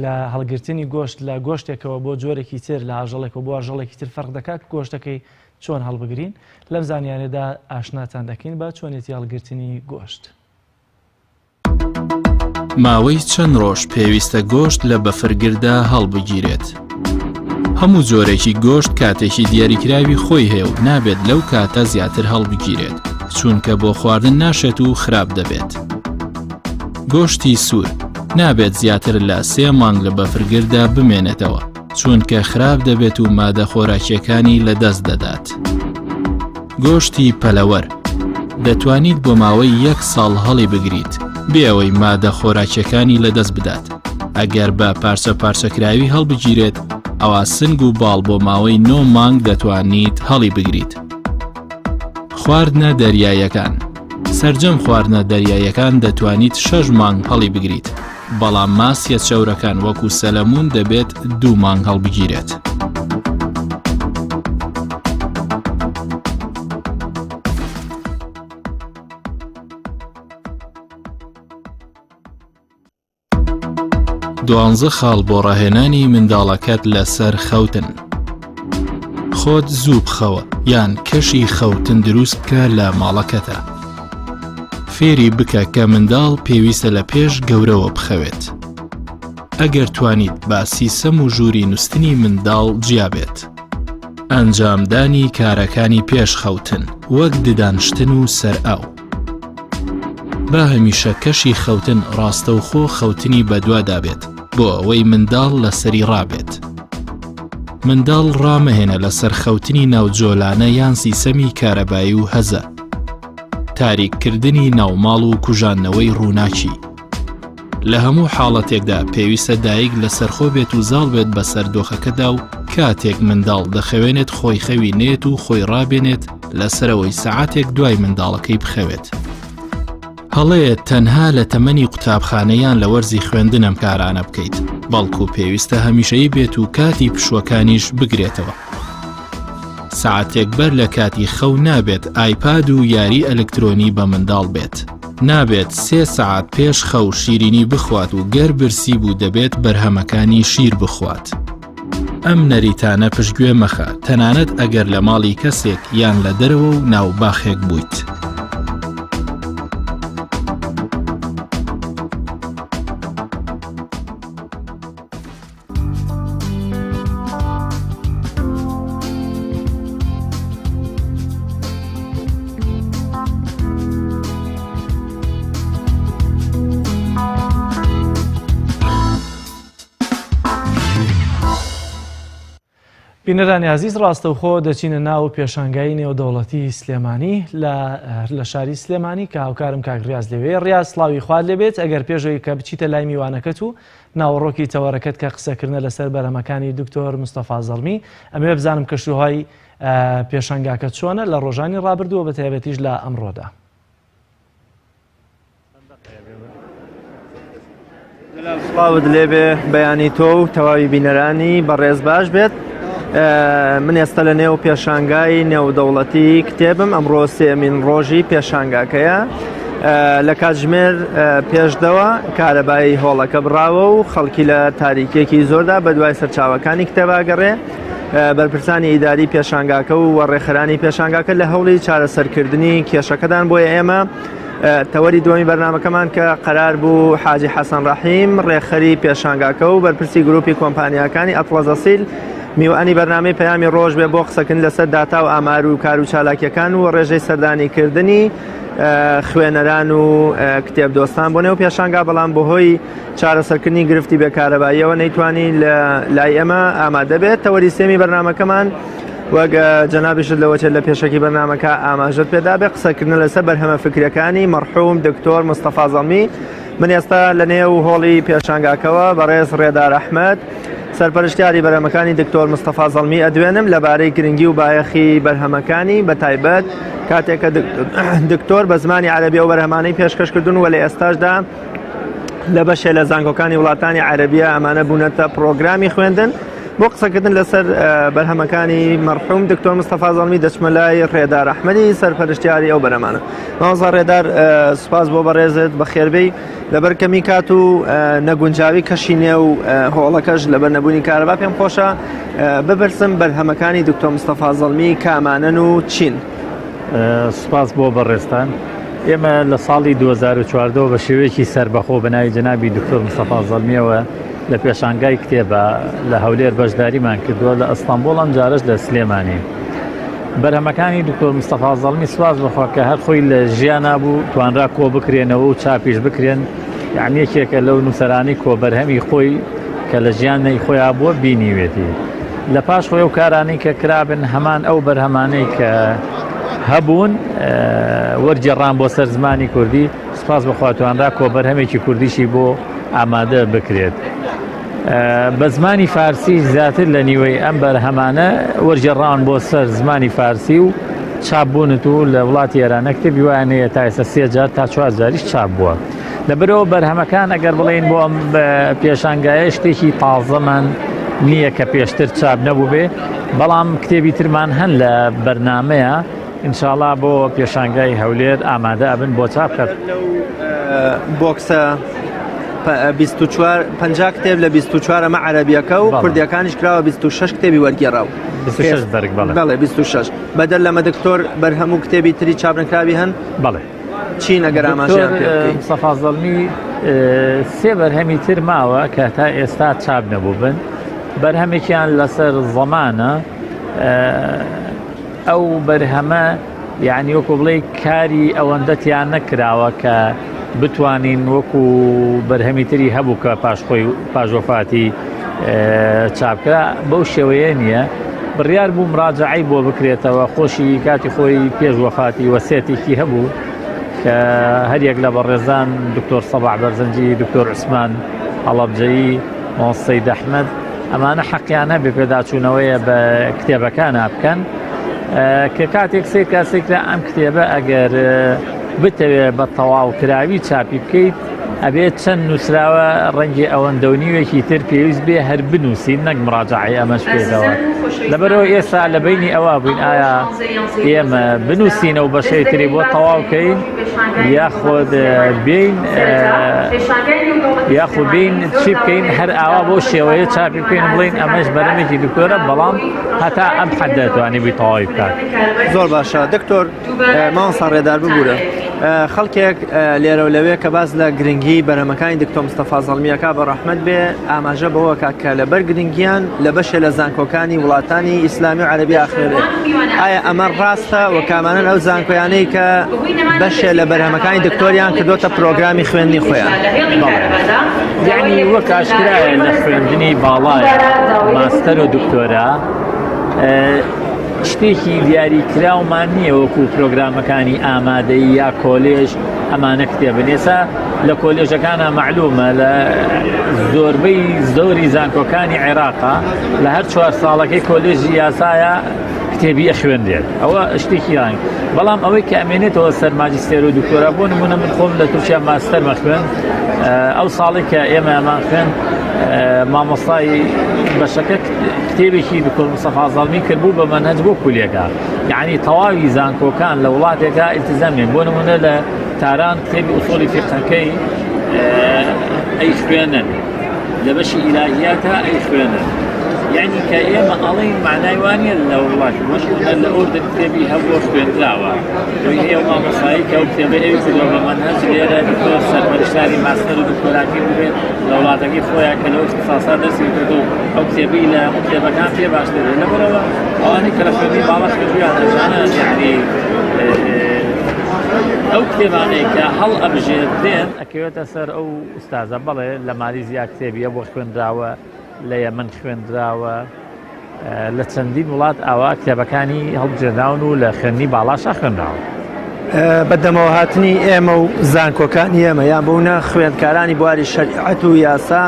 لە هەڵگرتنی گۆشت لە گۆشتێکەوە بۆ جۆرێکی تر لە ئاژەڵێکەوە بۆ ئاژەڵێکی تر فەرق دەکات گۆشتەکەی چۆن هەڵبگرین لەم زانیانێدا ئاشناتان دەکەین بە چۆنێتی هەڵگرتنی گۆشت. ماوەی چەند ڕۆژ پێویستە گۆشت لە بەفرگردا هەڵبگیرێت. هەموو جۆرێکی گۆشت کاتێکی دیاریکراوی خۆی هەیە و نابێت لەو کاتە زیاتر هەڵبگیرێت چونکە بۆ خواردن ناشێت و خراپ دەبێت. گۆشتی سوور نابێت زیاتر لە 3 مانگ لە بەفرگردا بمێنێتەوە چونکە خراپ دەبێت و مادە خۆراکیەکانی لەدەست دەدات. گۆشتی پەلەوەر دەتوانیت بۆ ماوەی 1 ساڵ هەڵی بگریت بێ ئەوەی مادە خۆراکیەکانی لەدەست بدات. ئەگەر بە پارچە پارچەکراوی هەڵبگیرێت ئەوە سنگ و باڵ بۆ ماوەی 9 مانگ دەتوانیت هەڵی بگریت. خواردنە دەریایەکان سەرجەم خواردنە دەریایەکان دەتوانیت 6 مانگ هەڵی بگریت بەڵام ماسیە چەورەکان وەکو سەلەمون دەبێت 2 مانگ هەڵبگیرێت. دوانزە خاڵ بۆ ڕاهێنانی منداڵەکەت لەسەر خەوتن. خۆت زوو بخەوە یان کەشی خەوتن دروست بکە لە ماڵەکەتە. فێری بکە کە منداڵ پێویستە لە پێش گەورەوە بخەوێت. ئەگەر توانیت با سیسەم و ژووری نووستنی منداڵ جیابێت. ئەنجامدانی کارەکانی پێش خەوتن وەک ددانشتن و سەرئاو. با هەمیشە کەشی خەوتن ڕاستەوخۆ خەوتنی بەدوادابێت بۆ ئەوەی منداڵ لەسەری ڕابێت. منداڵ ڕامەهێنە لەسەر خەوتنی ناوجۆلانە یان سیسەمی کارەبایی و هەزە. تاریککردنی ناوماڵ و کوژانەوەی ڕووناکی. لە هەموو حاڵەتێکدا پێویستە دایک لەسەرخۆ بێت و زاڵ بێت بەسەر دۆخەکەدا و کاتێک منداڵ دەخەوێنێت خۆی خەوی نێت و خۆی ڕابێنێت لەسەرەوەی سەعاتێک دوای منداڵەکەی بخەوێت. هەڵەیە تەنها لە تەمەنی قوتابخانەیان لە وەرزی خوێندنم کارانە بکەیت بەڵکو پێویستە هەمیشەی بێت و کاتی پشوەکانیش بگرێتەوە. ساعتێک بەر لە کاتی خەو نابێت ئایپاد و یاری ئەلکترۆنی بە منداڵ بێت. نابێت 3 ساعت پێش خەو شیرینی بخوات و گەر برسی بوو دەبێت بەرهەمەکانی شیر بخوات. ئەم نەریتانە پشتگوێ مەخە تەنانەت ئەگەر لە ماڵی کەسێک یان لە دەرەوە و ناوباخێک بوویت. بینەرانی عزیز ڕاستەوخۆ دەچینە ناو پێشانگای نێودەوڵەتی سلێمانی لە شاری سلێمانی کە هاوکارم کاک ڕیاز لەوێ. ڕیاز سڵاوی خوارد لێبێت. ئەگەر پێشەوەی کە بچیتە لای میوانەکەت و ناوەڕۆکی تەوەرەکەت کە قسەکردنە لەسەر بەرهەمەکانی دکتۆر مستەفا زەڵمی ئەمێ بزانم کەشوهای پێشانگاکە چۆنە لە ڕۆژانی ڕابردووە بە تایبەتیش لە ئەمڕۆدا. سڵاوت لێبێ بەیانی تۆ و تەواوی بینەرانی بەڕێز باش بێت. من ئێستا لە نێو پێشانگای نێودەوڵەتی کتێبم. ئەمڕۆ 3مین ڕۆژی پێشانگاکەیە. لە کاتژمێر پێشدەوە کارەبایی هۆڵەکە بڕاوە و خەڵکی لە تاریکێکی زۆردا بە دوای سەرچاوەکانی کتێباگەڕێ بەرپرسانی ئیداری پێشانگاکە و وەڕێخەرانی پێشانگاکە لە هەوڵی چارەسەرکردنی کێشەکەدان بۆیە ئێمە تەوەری دومی بەرنامەکەمان کە قەرار بوو حاجی حەسەن ڕەحیم ڕێخەری پێشانگاکە و بەرپرسی گروپی کۆمپانیاکانی ئەتڵەزەسیل میوانی بەرنامەی پەیامی ڕۆژ بێ بۆ قسەکردن لەسەر داتا و ئامار و کار و چالاکیەکان و ڕێژەی سەردانیکردنی خوێنەران و کتێب دۆستان بۆ نێو پێشانگا بەڵام بەهۆی چارەسەرکردنی گرفتی بێکارەباییەوە نەیتوانی لای ئێمە ئامادە بێت تەوەری سێمی بەرنامەکەمان وەک جەنابیشت لەوەچێت لە پێشەکی بەرنامەکە ئاماژت پێدا بێ قسەکردن لەسەر بەرهەمە فکرەکانی مەرحوم دکتۆر مستەفا زەڵمی من ئێستا لە نێو هۆڵی پێشانگاکەوە بەڕێز ڕێدار ئەحمەد سەرپەرشتیاری بەرهەمەکانی دکتۆر مستەفا زەڵمی ئەدوێنم لەبارەی گرنگی و بایەخی بەرهەمەکانی بە تایبەت کاتێککە دکتۆر بە زمانی عەرەبی و بەرهەمانەی پێشکەشکردن و لە ئێستاشدا لە بەشێ لە زانکۆکانی وڵاتانی عەرەبیە ئەمانە بوونەتە پرۆگرامی خوێندن بۆ قسەکردن لەسەر بەرهەمەکانی مەرحوم دکتۆر مستەفا زەڵمی دەچمە لای ڕێدار ئەحمەدی سەرپەرشتیاری ئەو بەرهەمانە. مامۆستا ڕێدار سوپاس بۆ بەڕێزت بەخێربەی لەبەر کەمی کات و نەگونجاوی کەشی نێ و هۆڵەکەش لەبەر نەبوونی کارەبا پێم خۆشە ببرسم بەرهەمەکانی دکتۆر مستەفا زەڵمی کامانن و چین. سوپاس بۆ بەڕێستان. ئێمە لە ساڵی 2014 بە شێوەیەکی سەربەخۆ بەناوی جەنابی دکتۆر مستەفا زەڵمیەوە لە پێشانگای کتێبە لە هەولێر بەشداریمان کردووە لە ئەستانبوڵ ئەم جارش لە سلێمانی. بەرهەمەکانی دکتۆر مستەفا زەڵمی سواز بخوا کە هەر خۆی لە ژیانە بوو توانرا کۆ بکرێنەوە و چاپیش بکرێن یعنی یەکێکە لەو نووسەرانی کۆبەرهەمی خۆی کە لە ژیانەی خۆیان بووە بینیوێتی. لە پاش خۆی و کارانی کە کرابن هەمان ئەو بەرهەمانەی کە هەبوون وەرجێڕان بۆ سەر زمانی کوردی سپاس بەخوا توانرا کۆبەرهەمێکی کوردیشی بۆ ئامادە بکرێت. بە زمانی فارسی زیاتر لە نیوەی ئەم بەرهەمانە وەرجێڕان بۆ سەر زمانی فارسی و چاپبوونت و لە وڵاتی ئێرانە کتێبی وایانەیە تا ئێستا 3 جار تا 4 جاریش چاپ بووە. لەبەرەوە بەرهەمەکان ئەگەر بڵێن بۆ ئەم پێشانگایە شتێکی تازەمان نییە کە پێشتر چاپ نەبوو بێ بەڵام کتێبی ترمان هەن لە بەرنامەیە ئینشاڵا بۆ پێشانگای هەولێر ئامادە ئەبن بۆ چاپ کرد. بۆکسە 50 کتێب لە 24 ئەمە عەرەبیەکە و کوردیەکانیش کراوە 26 کتێبی وەرگێڕاو 26 بەرگ بەڵێ 26 بەدەر لەمە دکتۆر بەرهەم و کتێبی تری چاپ نەکراوی هەن بەڵێ چین ئەگەر ئاماژیان پێ بکەین. مستەفا زەڵمی 3 بەرهەمی تر ماوە کە تا ئێستا چاپ نەبوو بن بەرهەمێکیان لەسەر زەمانە ئەو بەرهەمە یعنی وەکو بڵێ کاری ئەوەندەتیان نەکراوە کە بتوانین وەکو بەرهەمی تری هەبوو کە پاشخۆی پاژۆفاتی چاپکرا بەو شێوەیە نییە بڕیار بوو مراجعی بۆ بکرێتەوە خۆشی کاتی خۆی پێشوەفاتی وەسێتێکی هەبوو کە هەریەک لە بەڕێزان دکتۆر سەباح بەرزەنجی دکتۆر عوسمان هەڵەبجەیی مامۆستا سەید ئەحمەد ئەمانە حەقیان هەبێ پێداچوونەوەیە بە کتێبەکانە بکەن کە کاتێک سێ کاسێکرا ئەم کتێبە ئەگەر بتەوێ بە تەواوکراوی چاپی بکەیت ئەبێت چەند نووسراوە ڕەنگی ئەوەندەونیوێکی تر پێویست بێ هەر بنووسین نەک مراجعی ئەمەش پێدەوە لەبەرەوە ئێستا لە بینی ئەوە بووین ئایا ئێمە بنووسینە و بەشەی تری بۆ تەواوکەین یاخۆ بین چی بکەین هەر ئاوا بۆ شێوەیە چاپی بکەین بڵین ئەمەش بەرەمێکی دکتۆرە بەڵام هەتا ئەم حەد دەتوانێت بی تەواوی بکات. زۆر باشە دکتۆر مامۆستا ڕێدار ببوورە خەڵکێک لێرە و لەوێ کە باز لە گرنگی بەرهەمەکانی دکتۆر مستەفا زەڵمیەکە بە ڕەحمەت بێ ئاماژە بەوە کە لەبەر گرنگیان لە بەشێ لە زانکۆکانی وڵاتانی ئیسلامی و عەرەبی ئاخرێت ئایا ئەمە ڕاستە و کامانن ئەو زانکۆیانەی کە بەشێ لە بەرهەمەکانی دکتۆریان کردوتە پرۆگرامی خوێندنی خۆیان یعنی وەک ئاشکرایە لە خوێندنی باڵایە ماستەر و دکتۆرە شتێکی دیاریکراومان نییە وەکو پرۆگرامەکانی ئامادەی یا کۆلێژ ئەمانە کتێبن ئێستا لە کۆلێژەکانە معلومە لە زۆربەی زۆری زانکۆکانی عێراقا لە هەر 4 ساڵەکەی کۆلێژی یاسایە کتێبی خوێندێت ئەوە شتێکی یان بەڵام ئەوەی کە ئەمێنێتەوە سەر ماجستێر و دکتۆرا بۆ نمونە من خۆم لە تورکیا ماستەرمە خوێن ئەو ساڵی کە ئێمە ئەمان خوێن مامۆستای بەشەکە کتێبێکی دکتۆر مستەفا زەڵمی کرد بوو بە مەنهەج بۆ کولێکە یعنی تەواوی زانکۆکان لە وڵاتێکە ئیلتیزامێن بۆ نمونە لە تاران کتێبی ئوسوڵی فقهەکەی ئەی خوێنن لە بەشی ئیلاهیاتە ئەی خوێنن یعنی کە ئێمە ئەڵین معنای وانە لە وڵات وەشونە لە ئوردن کتێبی هەبووە خوێندراوە وی هەیە مامۆسایی کە ئەو کتێبە ئەوی کردووە بە مەنهەج لێرە دکتۆر سەرپەرشتاری ماستەر و دکتۆراتی ببێت لە وڵاتەکەی خۆیان کە لەو اختصاسا دەستی کردو ئەو کتێبی لە هەموو کتێبەکان پێ باشترە لەبەرەوە ئەوانەی کە لە خوێندنی باڵا خوێندویان دەزانن یعنی ئەو کتێبانەی کە هەڵ ئەبژێردرێن ئەکەوێتە سەر ئەو ئوستازە بەڵێ لە مالیزیا کتێبیە بۆ خوێندراوە لە یەمەن خوێندراوە لە چەندین وڵات ئاوا کتێبەکانی هەڵبژێردراون و لە خوێندنی باڵاشا خوێندراوە بەدەمەوە هاتنی ئێمە و زانکۆکانی ئێمە یان بوونە خوێندکارانی بواری شەریعەت و یاسا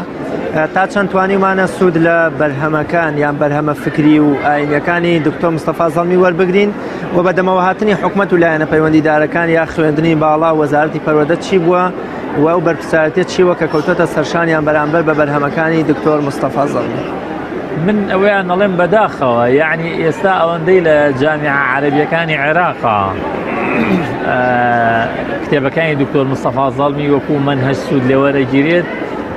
تا چەند توانیمانە سوود لە بەرهەمەکان یان بەرهەمە فکری و ئاینەکانی دکتۆر مستەفا زەڵمی وەربگرین و بەدەمەوە هاتنی حکومەت و لایەنە پەیوەندیدارەکان یا خوێندنی باڵا وەزارەتی پەروەردە چی بووە و ئەو بەرپرسایەتیە چیوە کە کەوتۆتە سەرشانیان بەرامبەر بە بەرهەمەکانی دکتۆر مستەفا زەڵمی من ئەوەیان نەڵێم بەداخەوە یعنی ئێستا ئەوەندەی لە جامیعە عەرەبیەکانی عێراقا کتێبەکانی دکتۆر مستەفا زەڵمی وەکو مەنهەج سوود لێوەرەگیرێت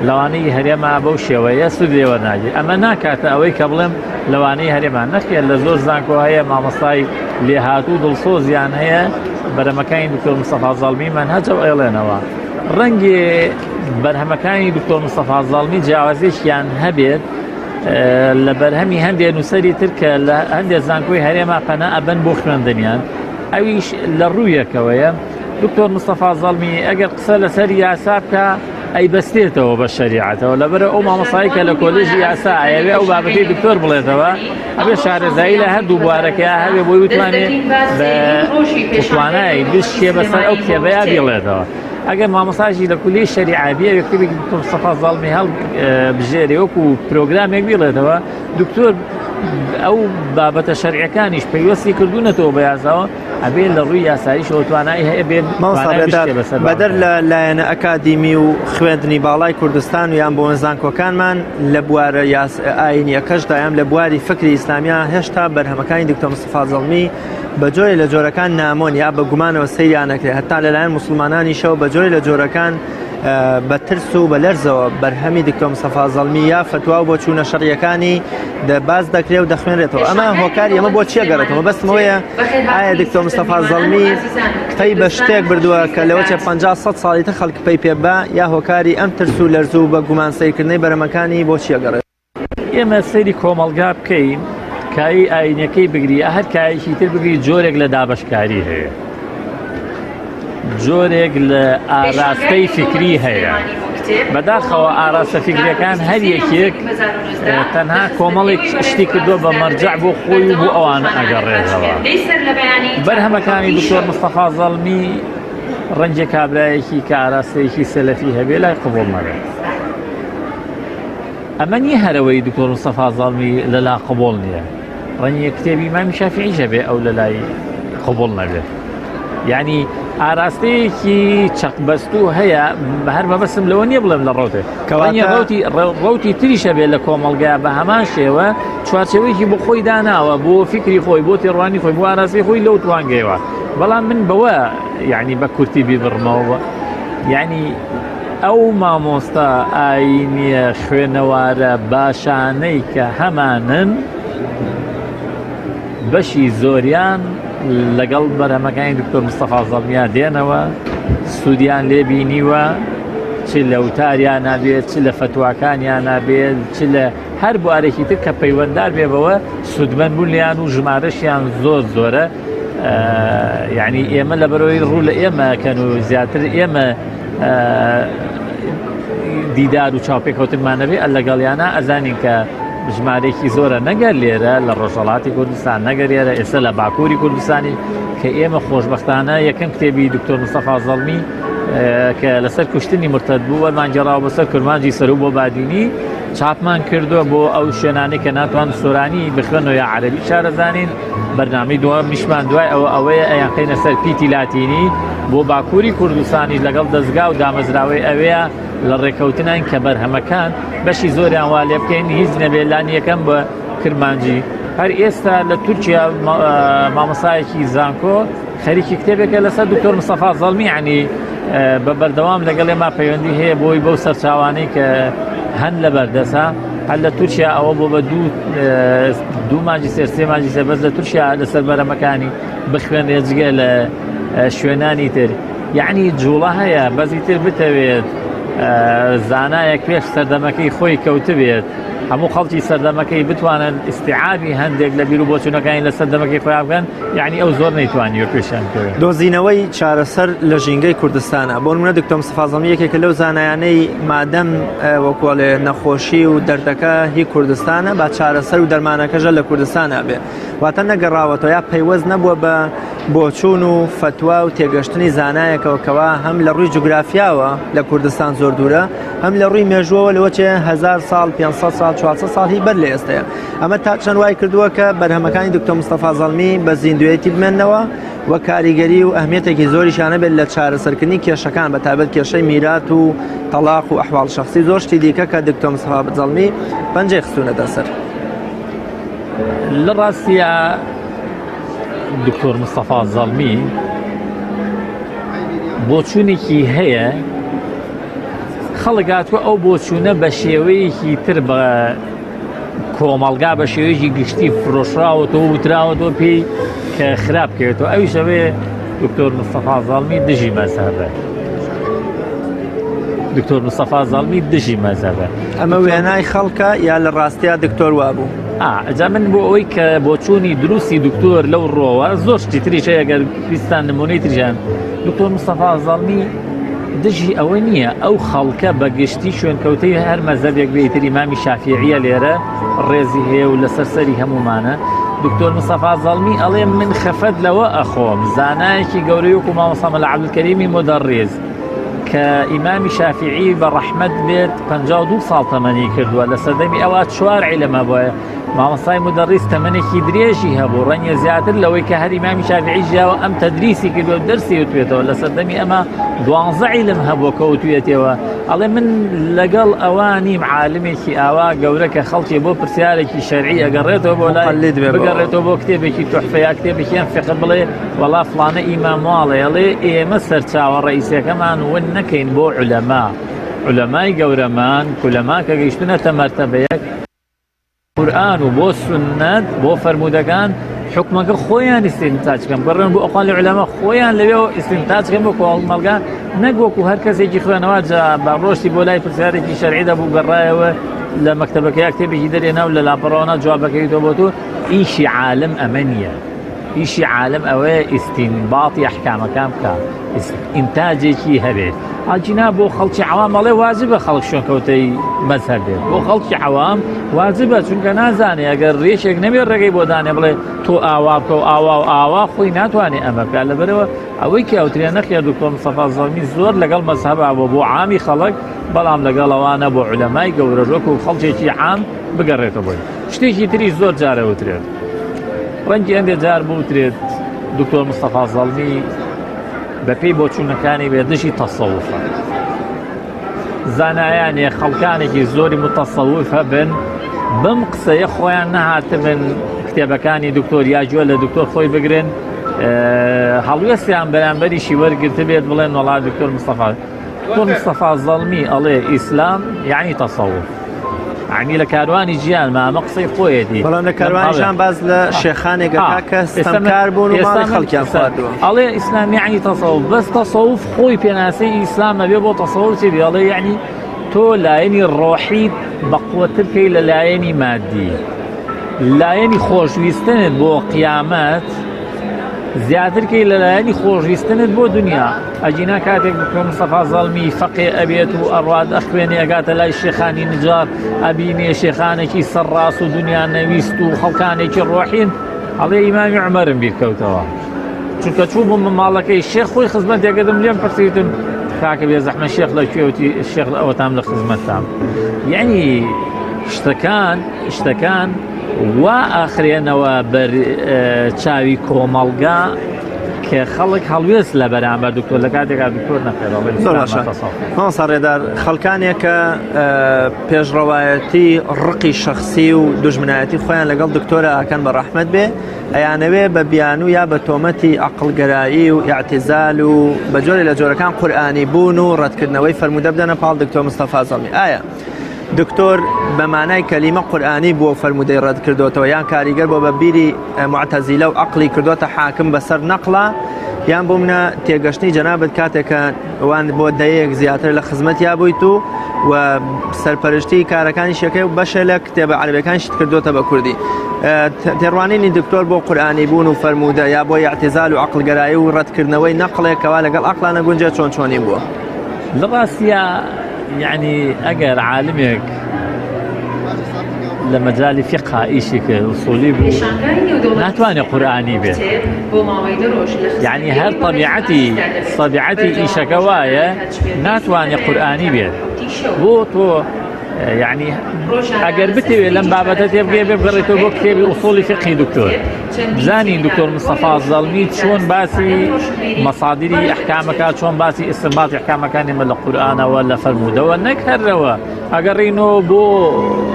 لەوانەی هەرێما بەو شێوەیە سوود لێوەرناگیرێت ئەمە ناکاتە ئەوەی کە بڵێم لەوانەی هەرێمان نەخێت لە زۆر زانکۆ هەیە مامۆستای لێهاتوو دڵسۆزیان هەیە بەرهەمەکانی دکتۆر مستەفا زەڵمی مەنهەجە و ئێڵێنەوە ڕەنگێ بەرهەمەکانی دکتۆر مستەفا زەڵمی جیاوازێکیان هەبێت لە بەرهەمی هەندێک نووسەری تر کە لە هەندێک زانکۆی هەرێما پەنا ئەبەن بۆ خوێندنیان ئەویش لە ڕوویەکەوەیە دکتۆر مستەفا زەڵمی ئەگەر قسە لەسەر یاسا بکە ئەی بەستێتەوە بە شەریعەتەوە لەبەرە ئەو مامۆستایی کە لە کۆلێژی یاسا ئەیەوێ ئەو بابەتەی دکتۆر بڵێتەوە ئەبێ شارەزایی لە هەردوو بوارەکە هەبێ بۆی بتوانێت بە توانای بشتێ بەسەر ئەو کتێبەیە بێڵێتەوە ئەگەر مامۆستاژی لە کولی شەریعابیە کتێبێکی دکتۆر مستەفا زەڵمی هەڵ بژێرێ وەکو پرۆگرامێک بێڵێتەوە دکتۆر ئەو بابەتە شەرعیەکانیش پەیوەستی کردوونەتەوە بە یاساوە ئەبێ لە ڕووی یاساییشەوە توانای هەیە بێت بەدەر لە لایەنە ئەکادیمی و خوێندنی باڵای کوردستان و یان بۆ زانکۆکانمان لە بوارە ئاینیەکەشدا یان لە بواری فکری ئیسلامیان هێشتا بەرهەمەکانی دکتۆر مستەفا زەڵمی بە جۆرێ لە جۆرەکان نامۆن یا بە گومانەوە سەیریان نەکرێت هەتا لەلایەن موسڵمانانیشەوە بە جۆرێ لە جۆرەکان بە ترس و بە لەرزەوە بەرهەمی دکتۆر مستەفا زەڵمی یا فتوا و بۆ چوونە شەڕیەکانی باز دەکرێت و دەخوێنرێتەوە ئەمە هۆکاری ئەمە بۆ چیە گەڕێتەوە بەستمەوەیە ئایا دکتۆر مستەفا زەڵمی قسەی بە شتێک بردووە کە لەوە 50-100 ساڵی تر خەڵک پێی پێبا یا هۆکاری ئەم ترس و لەرز و بە گومان سەیرکردنەی بەرهەمەکانی بۆ چیە گەڕێت ئێمە سەیری کۆمەڵگا بکەین کایی ئاینەکەی بگری هەر کایەکی تر بگری جۆرێک لە دابەشکاری هەیە جۆرێک لە ئاراستەی فکری هەیە بەداخەوە ئاراستە فکریەکان هەر یەکێک تەنها کۆمەڵێک شتی کردووە بە مەرجع بۆ خۆی و بۆ ئەوانە ئەگەڕێتەوە بەرهەمەکانی دکتۆر مستەفا زەڵمی ڕەنجە کابرایەکی کە ئاراستەیەکی سەلەفی هەبێ لای قبوڵ نەبێت ئەمە نیە هەرەوەی دکتۆر مستەفا زەڵمی لەلا قبوڵ نییە ڕەنگە کتێبی ئیمامی شافعی هەبێ ئەو لەلای قبوڵ نەبێت یعنی ئاراستەیەکی چەقبەستوو هەیە هەر مەبەستم لەوە نییە بڵێم لە ڕۆتێ ڕەوتی تریشە بێت لە کۆمەڵگایە بە هەمان شێوە چوارچێوەیەکی بۆ خۆی داناوە بۆ فکری خۆی بۆ تێڕوانی خۆی بۆ ئاراستی خۆی لەو توانگەیەوە بەڵام من بەوە یعنی بە کورتی بیبڕمەوە یعنی ئەو مامۆستا ئاینیە خوێنەوارە باشانەی کە هەمانن بەشی زۆریان لەگەڵ بەرهەمەکانی دکتۆر مستەفا زەڵمیان دێنەوە سوودیان لێبینیوە چ لە وتاریان نابێت چ لە فتواکانیان نابێت چ لە هەر بوارێکی تر کە پەیوەنددار بێ بەوە سوودمەند بوون لیان و ژمارەشیان زۆر زۆرە یعنی ئێمە لە بەرەوەی ڕوو لە ئێمەکەن و زیاتر ئێمە دیدار و چاوپێکەوتنمانەبێ لەگەڵیانە ئەزانین کە ژمارێکی زۆرە نەگەر لێرە لە ڕۆژهەڵاتی کوردستان نەگەرێرە ئێستا لە باکووری کوردستانی کە ئێمە خۆشبەختانە یەکەم کتێبی دکتۆر مستەفا زەڵمی کە لەسەر کوشتنی مرتد بوو وەرمانگەڕاوە بەسەر کورمانجی سەرو بۆ بادینی چاپمان کردووە بۆ ئەو شوێنانەی کە ناتوان سۆرانی بخوێنەوە یا عەرەبی شارەزانین بەرنامەی دومیشمان دوای ئەوەیە ئەیان خەینە سەر پیتی لاتینی بۆ باکووری کوردستانی لەگەڵ دەستگا و دامەزراوەی ئەوەیە لە ڕێکەوتنان کە بەرهەمەکان بەشی زۆریان وا لێ بکەین هیچ نەبێت لانی یەکەم بە کرمانجی هەر ئێستا لە تورکیا مامۆستایەکی زانکۆ خەریکی کتێبێکە لەسەر دکتۆر مستەفا زەڵمی عنی بە بەردەوام لەگەڵ ئێمە پەیوەندی هەیە بۆی بەو سەرچاوانەی کە هەن لە بەردەسا هەر لە تورکیا ئەوە بۆ بە دوو ماجی سێ ماجی سێ بەس لە تورکیا لەسەر بەرەمەکانی بخوێنێ جگە لە شوێنانی تر یعنی جوڵە هەیە بەزی تر بتەوێت زانایەک پێش سەردەمەکەی خۆی کەوتبێت هەموو خەڵکی سەردەمەکەی بتوانن ئیسیعابی هەندێک لە بیر و بۆچوونەکانی لە سەردەمەکەی خۆیان بکەن یعنی ئەو زۆر نەیتوانی و پێشیان کەوێت. دۆزینەوەی چارەسەر لە ژینگەی کوردستانە بۆ نمونە دکتۆر مستەفا زەڵمی یەکێکە لەو زانایانەی مادەم وەکوڵێ نەخۆشی و دەردەکە هی کوردستانە با چارەسەر و دەرمانەکەژە لە کوردستانە بێ واتە نەگەڕاوەتەوە یا پەیوەست نەبووە بە بۆچوون و فتوا و تێگەشتنی زانایەکەوە کەوا هەم لە ڕووی جوگرافیاوە لە کوردستان زۆر دوورە هەم لە ڕووی مێژووەوە لەوەچێ 1000 ساڵ 500 ساڵ 400 ساڵ هی بەر لە ئێستەیە ئەمە تا چەند وای کردووە کە بەرهەمەکانی دکتۆر مستەفا زەڵمی بە زیندوێتی بمێننەوە وە کاریگەری و ئەهمیەتێکی زۆریشانە بێت لە چارەسەرکردنی کێشەکان بە تایبەت کێشەی میرات و تەلاق و ئەحواڵ شەخسی زۆر شتی دیکە کە دکتۆر مستەفا زەڵمی پەنجەی خستوونەتە سەر. لە ڕاستیە دکتۆر مستەفا زەڵمی بۆچوونێکی هەیە خەڵک هاتووە ئەو بۆچوونە بە شێوەیەکی تر بە کۆمەڵگا بە شێوەیەکی گشتی فرۆشراوەتەوە وتراوەتەوە پێی کە خراپ کردێتەوە ئەوی شەوێ دکتۆر مستەفا زەڵمی دژی مەزهەبە دکتۆر مستەفا زەڵمی دژی مەزهەبە ئەمە وێنای خەڵکە یا لە ڕاستیە دکتۆر وابوو ئەجا من بۆ ئەوەی کە بۆچوونی دروستی دکتۆر لەو ڕۆوە زۆر شتی تریش ئەگەر ویستان نمونەی تریژیان دکتۆر مستەفا زەڵمی دژی ئەوە نییە ئەو خەڵکە بەگشتی شوێنکەوتەی هەر مەزهەبێک بێ ئیتر ئیمامی شافیعیە لێرە ڕێزی هەیە و لەسەر سەری هەمومانە دکتۆر مستەفا زەڵمی ئەڵێ من خەفەت لەوە ئەخۆم زانایەکی گەورەی وەکو مامۆستا مەلا عەبدولکەریمی مودەڕڕێز کە ئیمامی شافیعی بە ڕەحمەت بێت 52 ساڵ تەمەنی کردووە لە سەردەمی ئەوە 4 عیلەمە بووە مامۆستای مودەڕڕیز تەمەنێکی درێژی هەبوو ڕەنگە زیاتر لەوەی کە هەر ئیمامی شافیعی ژیاوە ئەم تەدریسی کردووە دەرسی وتوێتەوە لە سەردەمی ئەمە 12 عیلم هەبووە کە وتوێتەوە ئەڵێ من لەگەڵ ئەوانیم عالمێکی ئاوا گەورە کە خەڵکی بۆ پرسیارێکی شەرعی ئەگەڕێتەوە بۆ لای بگەڕێتەوە بۆ کتێبێکی تحفەیە کتێبێکیان فقه بڵێ وەڵا فڵانە ئیمام واڵێ ئەڵێ ئێمە سەرچاوە ڕئیسەکەمان ون نەکەین بۆ عولەمای گەورەمان کولەما کە گەیشتونەتە مەرتەبەیەک قورئان و بۆ سنەت بۆ فەرمودەکان حکومەکە خۆیان ئیستینتاجکەن بڕێن بۆ ئەقوالی عولەما خۆیان لەوێ ئیستینتاجکەن بۆ کۆمەڵگا نەک وەکو هەر کەسێکی خوێنەوە با ڕۆشتی بۆ لای پرسیارێکی شەرعیدا بوو گەڕایەوە لە مەکتەبەکەی کتێبێکی دەرێنا و لە لاپەڕەوەنا جوابەکەیتەوە بۆ تۆ ئیشی عالم ئەمە نییە ئیشی عالم ئەوەیە ئیستینباطی ئەحکامەکان بکە ئینتاجێکی هەبێت ئاجینا بۆ خەڵکی عەوام ئەڵێ واجبە خەڵک شوێنکەوتەی مەزهەب بێت بۆ خەڵکی عەوام واجبە چونکە نازانێ ئەگەر ڕێشێک نەبێت ڕێگەی بۆ دانێ بڵێ تۆ ئاوا بکە و ئاوا و ئاوا خۆی ناتوانێت ئەمە بکە لەبەرەوە ئەوەی کە ئەوترێ نەخێ دکتۆر مستەفا زەڵمی زۆر لەگەڵ مەزهەبە بۆ عامی خەڵک بەڵام لەگەڵ ئەوانە بۆ عولەمای گەورە وەکو خەڵکێکی عام بگەڕێتەوە بۆی شتێکی تری زۆر جارە وترێت ڕەنگی ئەندێ جار بوترێت دکتۆر مستەفا زەڵمی بەپێی بۆچوونەکانی بێ دژی تەسەووفە زانایانێ خەڵکانێکی زۆری متەسەووف هەبن بەم قسەیە خۆیان نەهاتبن کتێبەکانی دکتۆر یا گوێ لە دکتۆر خۆی بگرن هەڵوێستیان بەرامبەریشی وەرگرتە بێت بڵێن وەڵا دکتۆر مستەفا زەڵمی ئەڵێ ئیسلام یعنی تەسەووف عنی لە کاروانی ژیان مامە قسەی خۆیەتی بەڵام لە کاروانیشان باز لە شێخانێکەکە کە ستەمکار بوون و ماڵی خەڵکیان خواردووە ئەڵێ ئیسلام یعنی تەسەووف بەس تەسەووف خۆی پێناسەی ئیسلامە بێ بۆ تەسەووف چی ئەڵێ یعنی تۆ لایەنی ڕۆحیت بەقوەتر بکەی لە لایەنی مادی لایەنی خۆشویستنت بۆ قیامەت زیاترکەی لەلایەنی خۆشویستنت بۆ دنیا ئەجینا کاتێک دکتۆر مستەفا زەڵمی فەقێ ئەبێت و ئەڕوات ئەخوێنێ ئەگاتە لای شێخانی نجار ئەبینێ شێخانێکی سەرڕاست و دنیا نەویست و خەڵکانێکی ڕۆحین ئەڵێ ئیمامی عومەرم بیرکەوتەوە چونکە چوو بووم ماڵەکەی شێخ خۆی خزمەتێکەکەدم لێم پرسیوتم کاکە بێ زەحمە شێخ لەکوێوتی شێخ ئەوەتام لە خزمەتتام یعنی شتەکان وا ئاخرێنەوە بەر چاوی کۆمەڵگا کە خەڵک هەڵوێست لە بەرامبەر دکتۆر لە کاتێکا دکتۆر نەخێڵڵێ ساڕێدار خەڵکانێک کە پێشڕەوایەتی ڕقی شخصی و دژمنایەتی خۆیان لەگەڵ دکتۆرە ئاکەن بە ڕەحمەت بێ ئەیانەوێ بە بیانوو یا بە تۆمەتی عەقڵگەرایی و ئیعتیزال و بە جۆرێ لە جۆرەکان قورئانی بوون و ڕەتکردنەوەی فەرموودە بدەنە پاڵ دکتۆر مستەفا زەڵمی. ئایا دکتۆر بە مانای کەلیمە قورئانی بووە و فەرموودەی ڕەت کردوتەوە یان کاریگەر بۆ بە بیری معتەزیلە و عەقڵی کردوتە حاکم بەسەر نەقڵە یان بۆ منە تێگەشتنی جەنابەت کاتێکە وان بۆ دەیەک زیاتر لە خزمەتیا بوویت و سەرپەرشتی کارەکانی شەکەی و بەشە لە کتێبە عەرەبیەکانیشت کردوتە بە کوردی. تێڕوانینی دکتۆر بۆ قورئانی بوون و فەرموودە یا بۆ ئیعتیزال و عەقڵگەرایی و ڕەتکردنەوەی نەقڵێکەوە لەگەڵ عەقڵانە گونجێ چۆنی بووە؟ لە ڕاستیە یعنی ئەگەر عالمێک لە مەجای فقه ئیشی کرد ئوسولی بوو ناتوانێت قورئانی بێت، یعنی هەر طبیعەتی ئیشەکە وایە ناتوانێت قورئانی بێت. بۆ تۆ یعنی ئەگەر بتەوێت لەم بابەتە تێبگەی بگەڕێتەوە بۆ کتێبی ئوسولی فقهی دکتۆر بزانین دکتۆر مستەفا زەڵمی چۆن باسی مەسادیری ئەحکامەکە چۆن باسی ئیستنباطی ئەحکامەکانی مە لە قورئانەوە لە فەرموودەوە نەک هەرەوە ئەگەڕێنەوە بۆ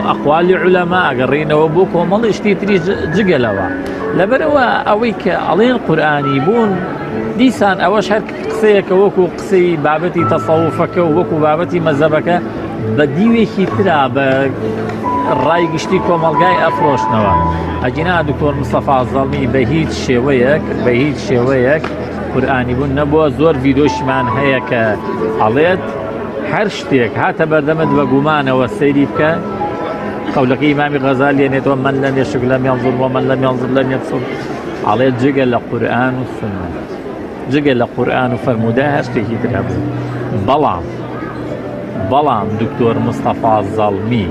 ئەقوالی عولەما ئەگەڕێنەوە بۆ کۆمەڵی شتی تری جگەلەوە لەبەرەوە ئەوەی کە ئەڵێن قورئانی بوون دیسان ئەوەش هەر قسەیەکە وەکو قسەی بابەتی تەسەووفەکە و وەکو بابەتی مەزەبەکە بە دیوێکی ترا بە ڕای گشتی کۆمەلگای ئەفرۆشنەوە. ئەجینا دکتۆر مستەفا زەڵمی بە هیچ شێوەیەک قورئانی بوون نەبووە. زۆر ڤیدۆشمان هەیە کە ئەڵێت هەر شتێک هاتە بەردەمت بە گومانەوە سەیری بکە. قەولەکەی ئیمامی غەزالی هێنێتەوە من لەم یەشک لەم یەنظر ومن لەم یەنظر لەم یەبصر، ئەڵێت جگە لە قورئان و سنە، جگە لە قورئان و فەرموودە هەر شتێکی ترا بوو. بەڵام دکتۆر مستەفا زەڵمی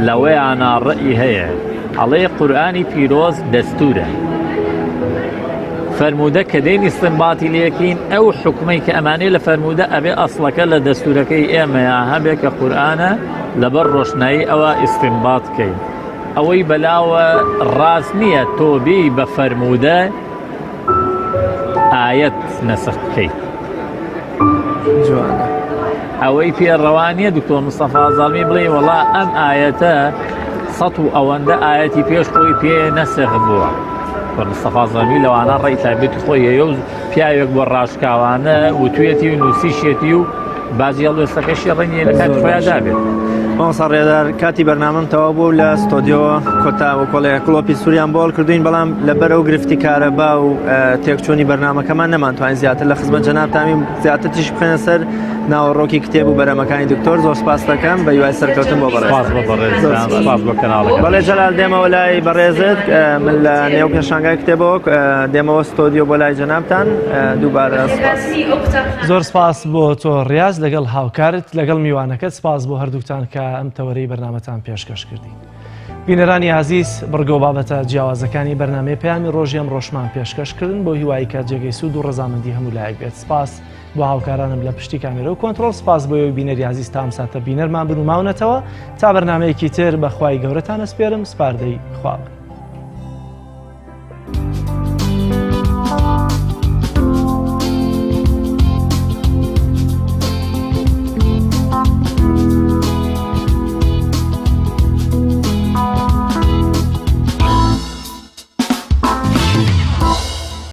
لەوەیانە ڕەئی هەیە ئەڵێ قورئانی پیرۆز دەستورە، فەرموودە کە دێنی ئیستنباطی لێکین ئەو حکمەی کە ئەمانەی لە فەرموودە ئەبێ ئەسڵەکە لە دەستورەکەی ئێمەیە هەبێ کە قورئانە لەبەر ڕۆشنایی ئەوە ئیستنباط بکەین. ئەوەی بەلاوە ڕاست نییە تۆ بێی بە فەرموودە ئایەت نەسخ بکەیت. ئەوەی پێڕەوانیە دکتۆر مستەفا زەڵمی بڵێ وەڵا ئەم ئایەتە سەد و ئەوەندە ئایەتی پێش خۆی پێ نەسخ بووە. مستەفا زەڵمی لەوانە ڕێی تایبەتی خۆی هەیە و پیاوێک بۆ ڕاشکاوانە وتوێتی و نووسیشێتی و بازی هەڵوێستەکەشی ڕەنیە لە کاتی خۆیان دابێت. مامۆستا ڕێدار کاتی بەرنامەم تەواو بوو لە ستۆدیۆ کۆتا و کۆڵەیە کڵۆپی سووریان بۆڵ کردوین، بەڵام لەبەرەو گرفتی کارەبا و تێکچوونی بەرنامەکەمان نەمانتوانین زیاتر لە خزمەت جەنابتانی زیاتر تیش بخێنە سەر ناوەڕۆکی کتێب و بەرەمەکانی دکتۆر. زۆر سپاس دەکەم بە هیوای سەرکەوتن بۆ بەڵێ جەلال دێمەوە لای بەڕێزت من لە نێو پێشانگای کتێبەوە دێمەوە ستۆدیۆ بۆ لای جەنابتان دووبارە سپاس. زۆر سپاس بۆ تۆ ڕیاز لەگەڵ هاوکارت لەگەڵ میوانەکەت سپاس بۆ هەردووکتان کە ئەم تەوەرەی بەرنامەتان پێشکەش کردین. بینەرانی عزیز بڕگە و بابەتە جیاوازەکانی بەرنامەی پەیامی ڕۆژی ئەم ڕۆژمان پێشکەشکردن بۆ هیوای کە جێگەی سوود و ڕەزامەندی هەموو لایەک بێت. سپاس بۆ هاوکارانم لە پشتی کامێرە و کۆنتڕۆڵ، سپاس بۆ ئەوەی بینەری عزیز تا ئەم ساتە بینەرمان بن و ماونەتەوە تا بەرنامەیەکی تر بەخوای گەورەتان ئەسپێرم. سپاردەی خوا بن.